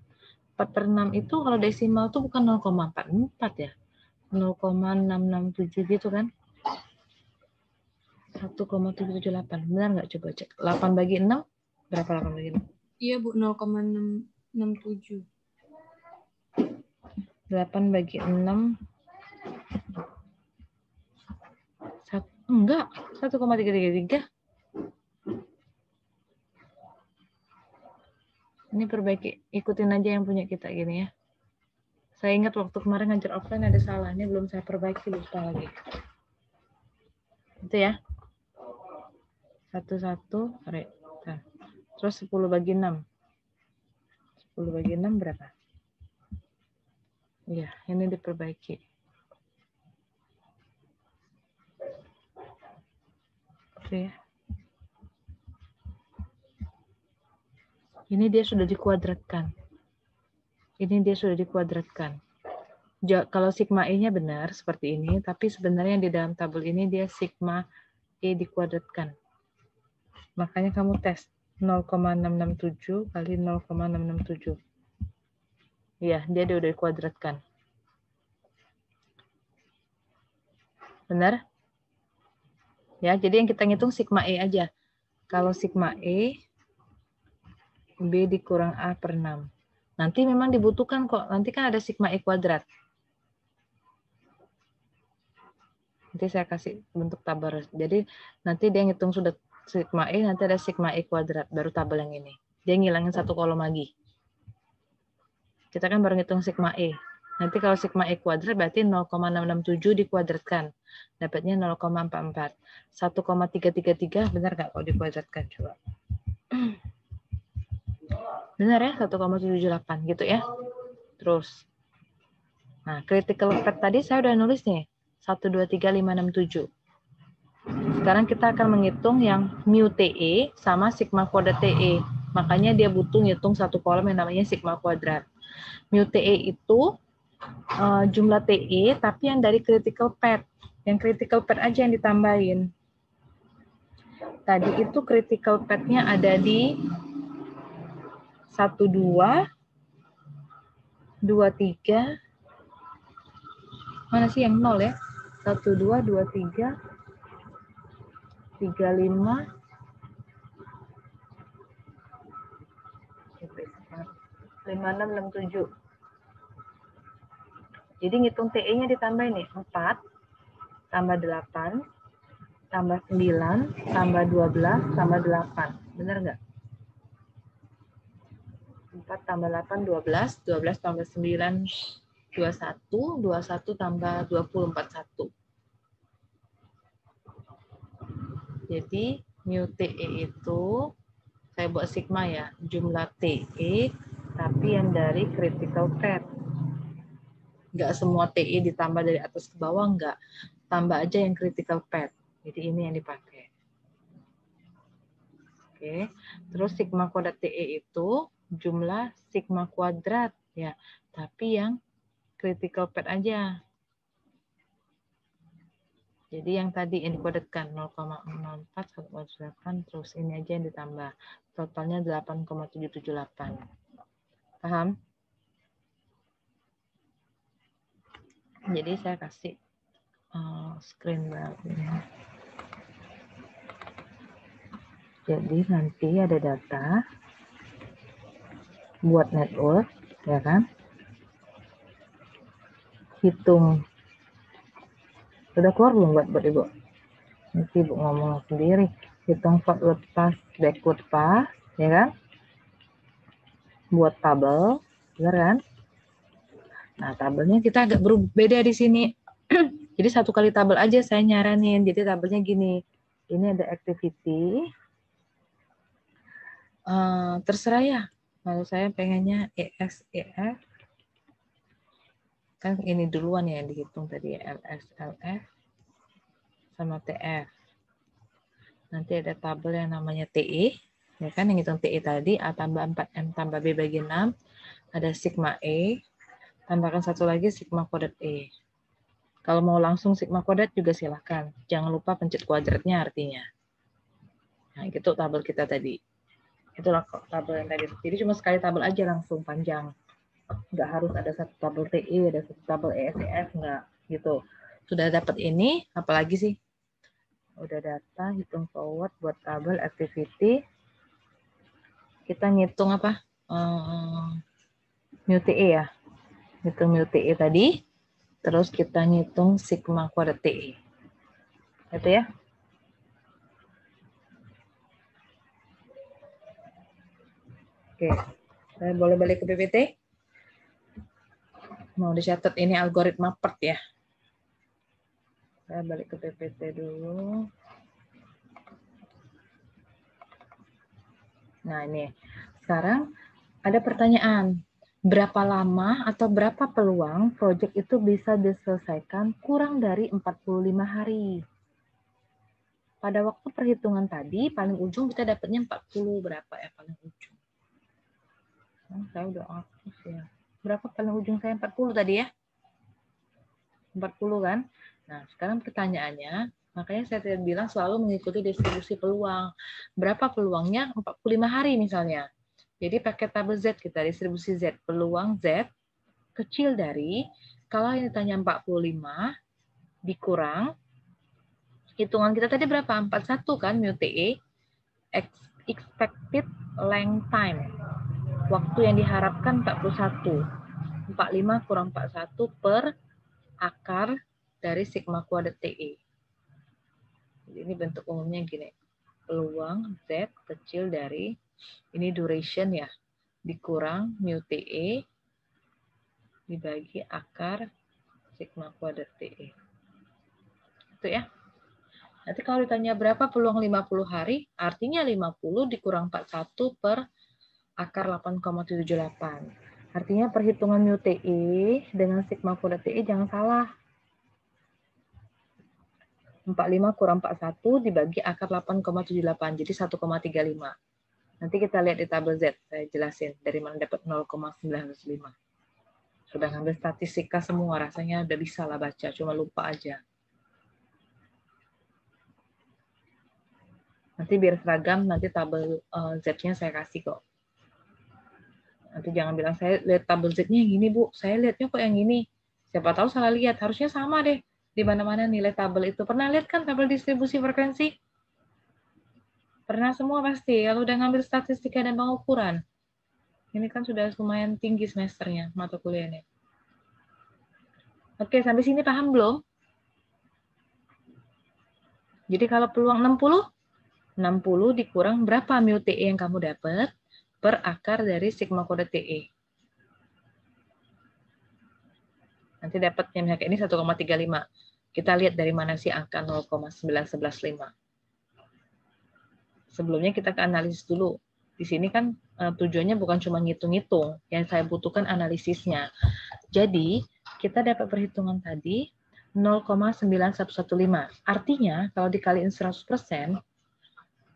4 per 6 itu kalau desimal itu bukan 0,44 ya. 0,667 gitu kan. 1,778. Benar nggak? Coba cek. 8 bagi 6. Berapa 8 bagi 6? Iya, Bu, 0,667. 8 bagi 6. Enggak. 1,333. Ini perbaiki. Ikutin aja yang punya kita gini ya. Saya ingat waktu kemarin ngajar offline ada salah. Ini belum saya perbaiki. Lupa lagi. Itu ya. 1, terus 10 bagi 6. 10 bagi 6 berapa? Iya, ini diperbaiki. Oke ya. Ini dia sudah dikuadratkan. Ini dia sudah dikuadratkan. Kalau sigma E-nya benar seperti ini, tapi sebenarnya di dalam tabel ini dia sigma E dikuadratkan. Makanya kamu tes 0,667 kali 0,667. Iya, dia udah dikuadratkan. Benar? Ya, jadi yang kita ngitung sigma E aja. Kalau sigma E, B dikurang A per 6. Nanti memang dibutuhkan kok. Nanti kan ada sigma E kuadrat. Nanti saya kasih bentuk tabel. Jadi nanti dia ngitung sudah sigma E, nanti ada sigma E kuadrat. Baru tabel yang ini. Dia ngilangin satu kolom lagi. Kita kan baru ngitung sigma E. Nanti kalau sigma E kuadrat berarti 0,667 dikuadratkan. Dapatnya 0,44. 1,333 benar nggak kalau dikuadratkan? Coba. Benar ya, 1,78 gitu ya. Terus. Nah, critical fat tadi saya udah nulis nih. 1, 2, 3, 5, 6, 7. Sekarang kita akan menghitung yang mu TE sama sigma kuadrat TE. Makanya dia butuh ngitung satu kolom yang namanya sigma kuadrat. Mu TE itu jumlah TE, tapi yang dari critical path. Yang critical path aja yang ditambahin. Tadi itu critical path-nya ada di 1, 2, 2, 3. Mana sih yang 0 ya? 1, 2, 2, 3, 3, 5, 5, 6, 6, 7. Jadi ngitung TE-nya ditambahin nih, 4, tambah 8, tambah 9, tambah 12, tambah 8. Benar nggak? 4 tambah 8, 12, 12 tambah 9, 21, 21 tambah 20, 41. Jadi mu TE itu, saya buat sigma ya, jumlah TE, tapi yang dari critical path. Nggak semua TE ditambah dari atas ke bawah, nggak. Tambah aja yang critical path. Jadi ini yang dipakai. Oke. Terus sigma kuadrat TE itu jumlah sigma kuadrat ya, tapi yang critical path aja. Jadi yang tadi yang dikuadratkan 0,04, 1,8, terus ini aja yang ditambah. Totalnya 8,778. Paham? Jadi saya kasih screen baru. Jadi nanti ada data buat network, ya kan? Hitung. Sudah keluar belum buat Ibu? Nanti Ibu ngomong sendiri. Hitung forward pass, backward pass, ya kan? Buat tabel, benar kan? Nah, tabelnya kita agak berbeda di sini. Jadi satu kali tabel aja saya nyaranin. Jadi tabelnya gini. Ini ada activity. Terserah ya. Kalau saya pengennya ES, EF. Kan ini duluan ya yang dihitung tadi. LS, LF. Sama TF. Nanti ada tabel yang namanya TE. Ya kan, yang hitung TE tadi. A tambah 4M tambah B bagi 6. Ada sigma E. Tambahkan satu lagi sigma kuadrat E. Kalau mau langsung sigma kuadrat juga silahkan. Jangan lupa pencet kuadratnya artinya. Nah, itu tabel kita tadi. Itulah tabel yang tadi. Jadi cuma sekali tabel aja langsung panjang. Nggak harus ada satu tabel TI, ada satu tabel ESEF, nggak gitu. Sudah dapat ini, apalagi sih? Udah data, hitung forward buat tabel activity. Kita ngitung apa? Mu TE ya. Hitung mu TE tadi. Terus kita ngitung sigma kuadrat TE. Itu ya. Oke. Saya boleh balik ke PPT? Mau dicatat ini algoritma PERT ya. Saya balik ke PPT dulu. Nah ini, sekarang ada pertanyaan. Berapa lama atau berapa peluang proyek itu bisa diselesaikan kurang dari 45 hari? Pada waktu perhitungan tadi, paling ujung kita dapatnya 40 berapa ya paling ujung? Saya udah aktif ya. Berapa paling ujung saya? 40 tadi ya? 40 kan? Nah, sekarang pertanyaannya, makanya saya tadi bilang selalu mengikuti distribusi peluang. Berapa peluangnya? 45 hari misalnya. Jadi pakai tabel Z kita, distribusi Z. Peluang Z kecil dari, kalau yang ditanya 45, dikurang, hitungan kita tadi berapa? 41 kan, mu TE, expected length time. Waktu yang diharapkan 41. 45 kurang 41 per akar dari sigma kuadrat TE. Jadi ini bentuk umumnya gini. Peluang Z kecil dari, ini duration ya, dikurang mu TE dibagi akar sigma kuadrat TE. Itu ya. Nanti kalau ditanya berapa peluang 50 hari, artinya 50 dikurang 41 per akar 8,78. Artinya perhitungan mu TE dengan sigma kuadrat TE jangan salah. 45 kurang 41 dibagi akar 8,78, jadi 1,35. Nanti kita lihat di tabel Z, saya jelasin dari mana dapat 0,905. Sudah ngambil statistika semua, rasanya udah bisa lah baca, cuma lupa aja. Nanti biar seragam, nanti tabel Z-nya saya kasih kok. Nanti jangan bilang, saya lihat tabel Z-nya yang gini, Bu. Saya lihatnya kok yang gini. Siapa tahu salah lihat, harusnya sama deh. Di mana-mana nilai tabel itu. Pernah lihat kan tabel distribusi frekuensi? Pernah semua pasti, kalau udah ngambil statistika dan pengukuran. Ini kan sudah lumayan tinggi semesternya, mata kuliahnya. Oke, sampai sini paham belum? Jadi kalau peluang 60, 60 dikurang berapa mu TE yang kamu dapat per akar dari sigma kuadrat TE. Nanti dapatnya misalnya ini 1,35. Kita lihat dari mana sih angka 0,9115. Sebelumnya kita ke analisis dulu. Di sini kan tujuannya bukan cuma ngitung-ngitung, yang saya butuhkan analisisnya. Jadi, kita dapat perhitungan tadi 0,9115. Artinya, kalau dikaliin 100%,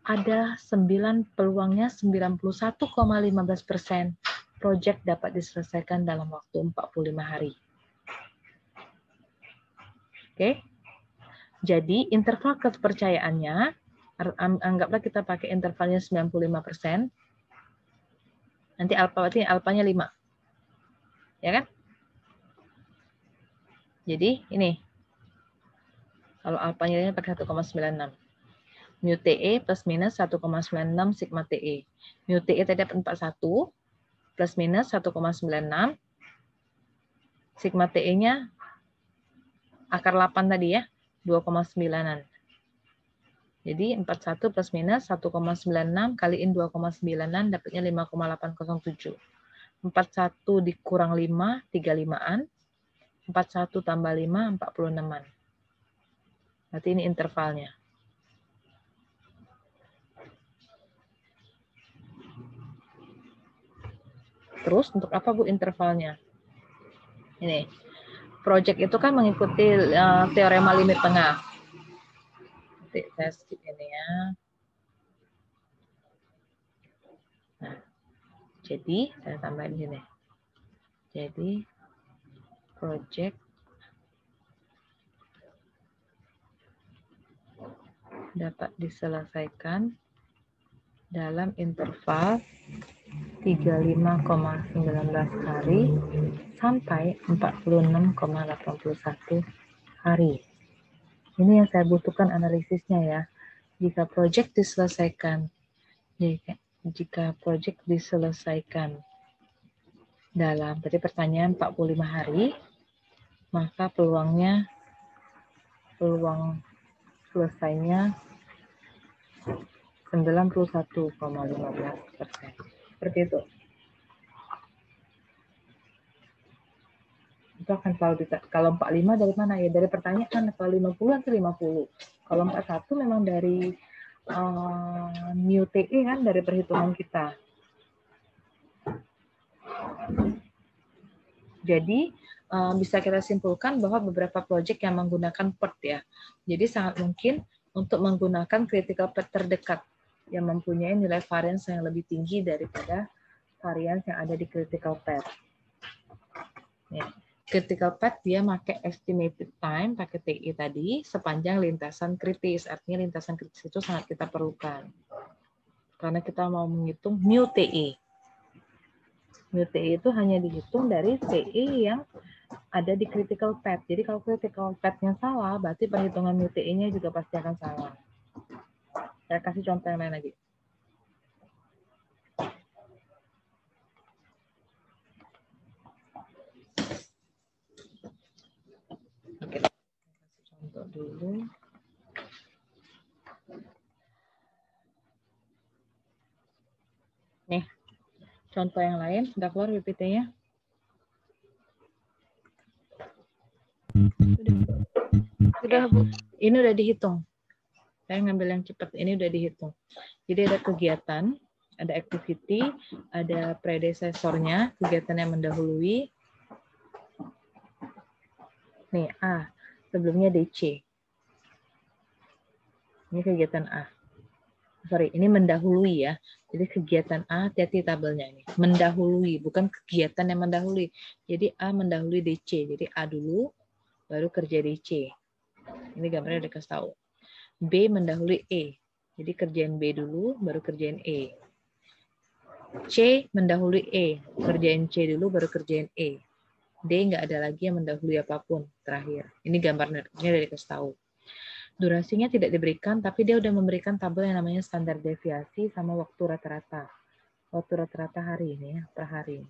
ada 9 peluangnya 91,15% proyek dapat diselesaikan dalam waktu 45 hari. Oke. Jadi, interval kepercayaannya, anggaplah kita pakai intervalnya 95%. Nanti alfanya 5. Ya kan? Jadi, ini. Kalau alfanya pakai 1,96. Mu TE plus minus 1,96 sigma TE. Mu TE tadi dapat 41 plus minus 1,96. Sigma TE-nya akar 8 tadi ya, 2,9-an. Jadi 41 plus minus 1,96 kaliin 2,9-an dapatnya 5,807. 41 dikurang 5, 35-an. 41 tambah 5, 46-an. Berarti ini intervalnya. Terus untuk apa Bu intervalnya? Ini. Project itu kan mengikuti teorema limit tengah. Nanti saya skip ini ya. Nah, jadi saya tambahin sini. Jadi project dapat diselesaikan dalam interval 35,19 hari sampai 46,81 hari. Ini yang saya butuhkan analisisnya ya. Jika proyek diselesaikan, dalam, tadi pertanyaan 45 hari, maka peluang selesainya 91,15%. Seperti itu. Itu akan selalu kalau 45 dari mana ya? Dari pertanyaan. Kalau 50 atau 50. Kalau 41 memang dari mu TE kan, dari perhitungan kita. Jadi bisa kita simpulkan bahwa beberapa proyek yang menggunakan PERT ya. Jadi sangat mungkin untuk menggunakan critical path terdekat yang mempunyai nilai variance yang lebih tinggi daripada varians yang ada di critical path. Nih, critical path dia pakai estimated time, pakai TI tadi, sepanjang lintasan kritis. Artinya lintasan kritis itu sangat kita perlukan. Karena kita mau menghitung mu TI. Mu TI itu hanya dihitung dari TI yang ada di critical path. Jadi kalau critical path-nya salah, berarti perhitungan mu TI-nya juga pasti akan salah. Saya kasih contoh yang lain lagi. Oke, kasih contoh dulu. Nih, contoh yang lain, udah keluar PPT-nya? Sudah, Bu. Ini udah dihitung. Saya ngambil yang cepat, ini udah dihitung. Jadi ada kegiatan, ada activity, ada predecessornya, kegiatan yang mendahului. Nih, A. Sebelumnya DC. Ini kegiatan A. Sorry, ini mendahului ya. Jadi kegiatan A, hati-hati tabelnya ini. Mendahului, bukan kegiatan yang mendahului. Jadi A mendahului DC. Jadi A dulu, baru kerja DC. Ini gambarnya udah kasih tahu. B mendahului E. Jadi kerjain B dulu, baru kerjain E. C mendahului E. Kerjain C dulu, baru kerjain E. D nggak ada lagi yang mendahului apapun terakhir. Ini gambarnya udah dikasih tahu. Durasinya tidak diberikan, tapi dia udah memberikan tabel yang namanya standar deviasi sama waktu rata-rata. Waktu rata-rata hari ini ya, per hari.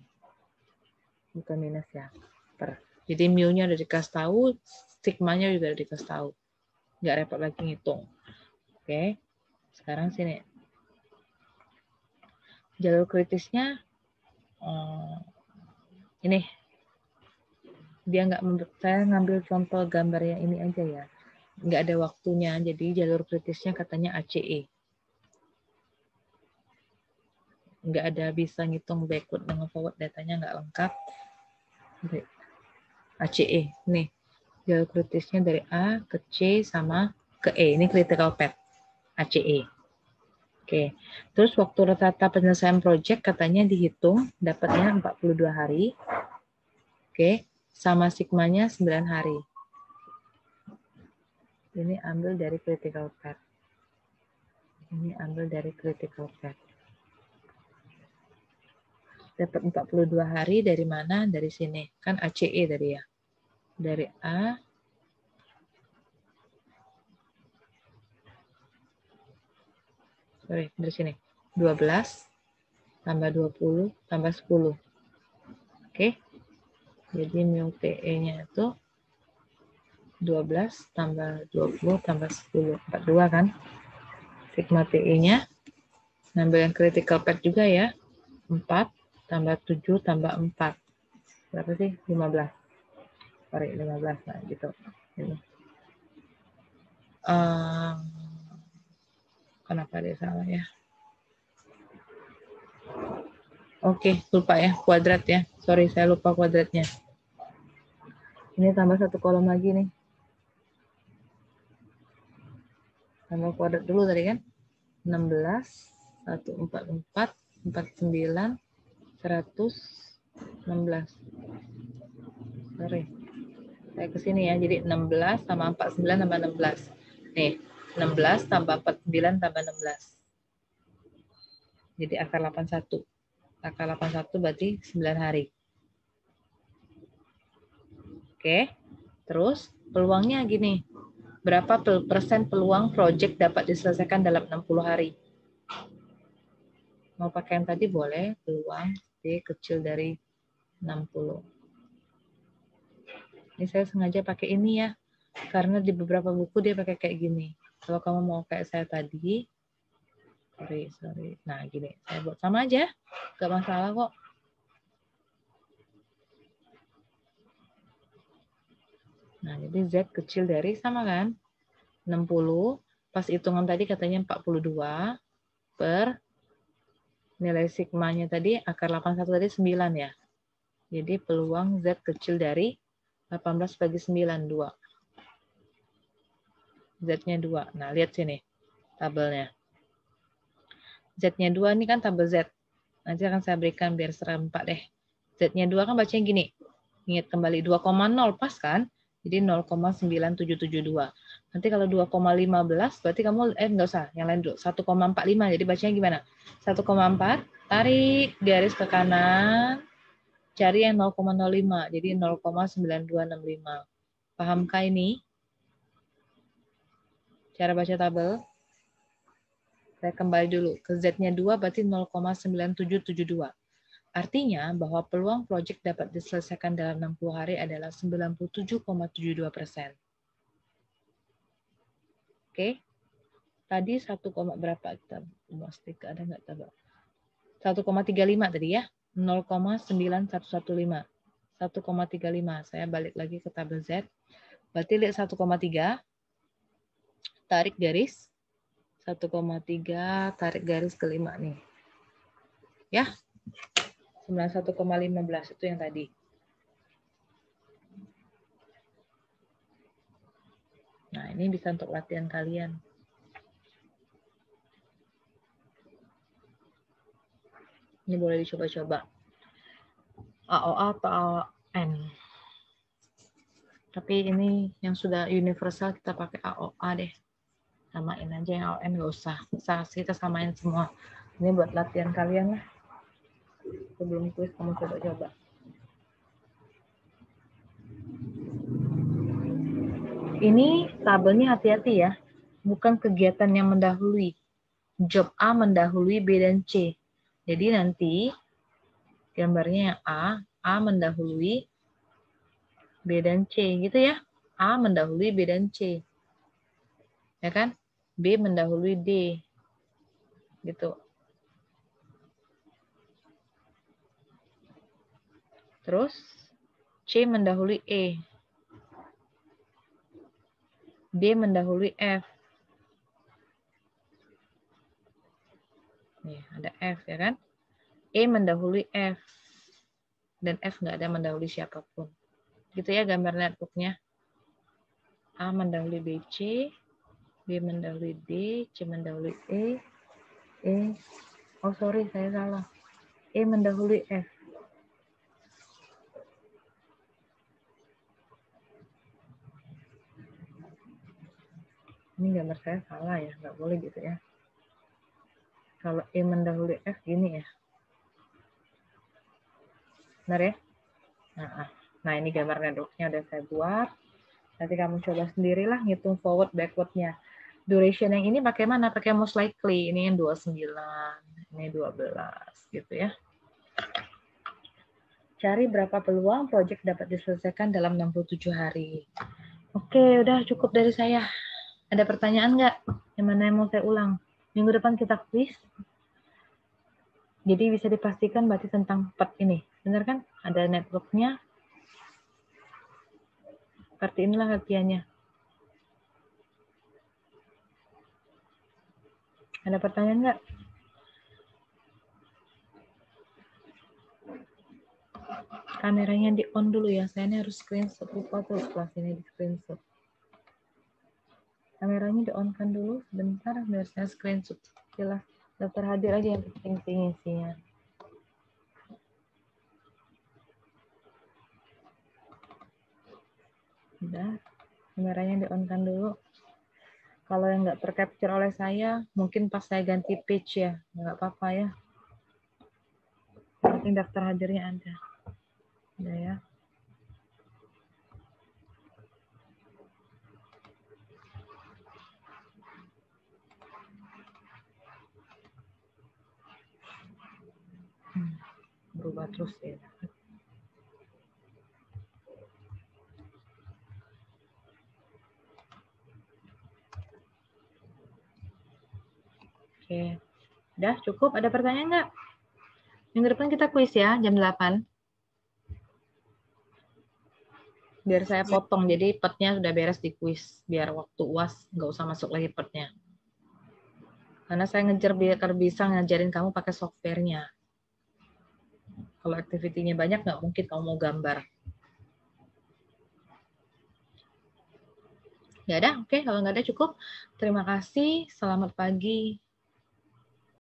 Bukan minus ya, per. Jadi mu-nya udah dikasih tahu, sigma-nya juga udah dikasih tahu. Nggak repot lagi ngitung. Oke, sekarang sini. Jalur kritisnya, ini. Dia nggak, saya ngambil contoh gambar yang ini aja ya. Nggak ada waktunya, jadi jalur kritisnya katanya ACE. Nggak ada bisa ngitung backward dengan forward, datanya nggak lengkap. ACE, nih jalur kritisnya dari A ke C sama ke E, ini critical path, ACE. Oke, terus waktu rata-rata penyelesaian project katanya dihitung, dapatnya 42 hari. Oke, sama sigmanya 9 hari. Ini ambil dari critical path. Ini ambil dari critical path. Dapat 42 hari dari mana? Dari sini. Kan ACE tadi ya. Dari A. Sorry, dari sini. 12 tambah 20 tambah 10. Oke. Jadi mu TE-nya itu 12 tambah 20 tambah 10. 42 kan? Sigma TE-nya. Nambah yang critical path juga ya. 4 tambah 7 tambah 4. Berapa sih? 15. Sorry, 15. Nah, gitu. Ini. Kenapa dia salah ya? Oke, lupa ya. Kuadrat ya. Sorry, saya lupa kuadratnya. Ini tambah satu kolom lagi nih. Tambah kuadrat dulu tadi kan. 16, 144, 49, 116. Sorry. Saya ke sini ya. Jadi 16 tambah 49 tambah 16. Nih, 16 tambah 49 tambah 16. Jadi akar 81. Akar 81 berarti 9 hari. Oke. Terus peluangnya gini. Berapa persen peluang project dapat diselesaikan dalam 60 hari? Mau pakai yang tadi boleh, peluang D kecil dari 60. Ini saya sengaja pakai ini ya, karena di beberapa buku dia pakai kayak gini. Kalau kamu mau kayak saya tadi, sorry. Nah gini, saya buat sama aja, gak masalah kok. Nah jadi Z kecil dari sama kan? 60, pas hitungan tadi katanya 42 per nilai sigmanya tadi akar 81 tadi 9 ya. Jadi peluang Z kecil dari 18 bagi 9, 2. Z-nya 2. Nah, lihat sini tabelnya. Z-nya 2 ini kan tabel Z. Nanti akan saya berikan biar serempak deh. Z-nya 2 kan bacanya gini. Ingat kembali 2,0 pas kan? Jadi 0,9772. Nanti kalau 2,15 berarti kamu enggak usah, yang lain dulu. 1,45. Jadi bacanya gimana? 1,4, tarik garis ke kanan, cari yang 0,05. Jadi 0,9265. Pahamkah ini? Cara baca tabel? Saya kembali dulu. Ke Z-nya 2 berarti 0,9772. Artinya bahwa peluang proyek dapat diselesaikan dalam 60 hari adalah 97,72%. Oke. Tadi 1, berapa? Kita ada nggak coba? 1,35 tadi ya. 0,9115. 1,35. Saya balik lagi ke tabel Z. Berarti lihat 1,3. Tarik garis. 1,3 tarik garis ke 5 nih. Ya. 91,15 itu yang tadi. Nah, ini bisa untuk latihan kalian. Ini boleh dicoba-coba. AOA atau AON. Tapi ini yang sudah universal kita pakai AOA deh. Samain aja yang AON nggak usah. Bisa kita samain semua. Ini buat latihan kalian lah. Sebelum kuis kamu coba-coba. Ini tabelnya hati-hati ya. Bukan kegiatan yang mendahului. Job A mendahului B dan C. Jadi nanti gambarnya yang A mendahului B dan C gitu ya. A mendahului B dan C. Ya kan? B mendahului D. Gitu. Terus C mendahului E. D mendahului F. Nih, ada F ya kan? E mendahului F. Dan F nggak ada mendahului siapapun. Gitu ya gambar networknya. A mendahului BC, B mendahului D, C mendahului E, oh sorry saya salah. E mendahului F. Ini gambar saya salah ya, nggak boleh gitu ya. Kalau E mendahului F gini ya. Benar ya? Nah ini gambar networknya udah saya buat. Nanti kamu coba sendirilah ngitung forward backwardnya. Duration yang ini pakai mana? Pakai most likely. Ini yang 29, ini 12 gitu ya. Cari berapa peluang proyek dapat diselesaikan dalam 67 hari. Oke, udah cukup dari saya. Ada pertanyaan nggak? Yang mana yang mau saya ulang? Minggu depan kita quiz. Jadi bisa dipastikan berarti tentang part ini. Benar kan? Ada networknya. Seperti inilah latihannya. Ada pertanyaan nggak? Kameranya di on dulu ya. Saya ini harus screenshot. Lupa tuh kelas ini di screenshot. Kameranya di on kan dulu. Sebentar biar saya screenshot. Jelas. Daftar hadir aja yang penting isinya. Udah. Kameranya di on kan dulu. Kalau yang nggak tercapture oleh saya, mungkin pas saya ganti page ya. Nggak apa-apa ya. Yang penting daftar hadirnya ada. Udah ya. Berubah terus ya. Oke. Udah cukup? Ada pertanyaan nggak? Minggu depan kita kuis ya, jam 8. Biar saya potong, jadi petnya sudah beres di kuis. Biar waktu UAS nggak usah masuk lagi petnya. Karena saya ngejar biar bisa ngajarin kamu pakai softwarenya. Kalau activity-nya banyak, nggak mungkin kamu mau gambar. Ya udah, oke. Kalau nggak ada cukup. Terima kasih. Selamat pagi.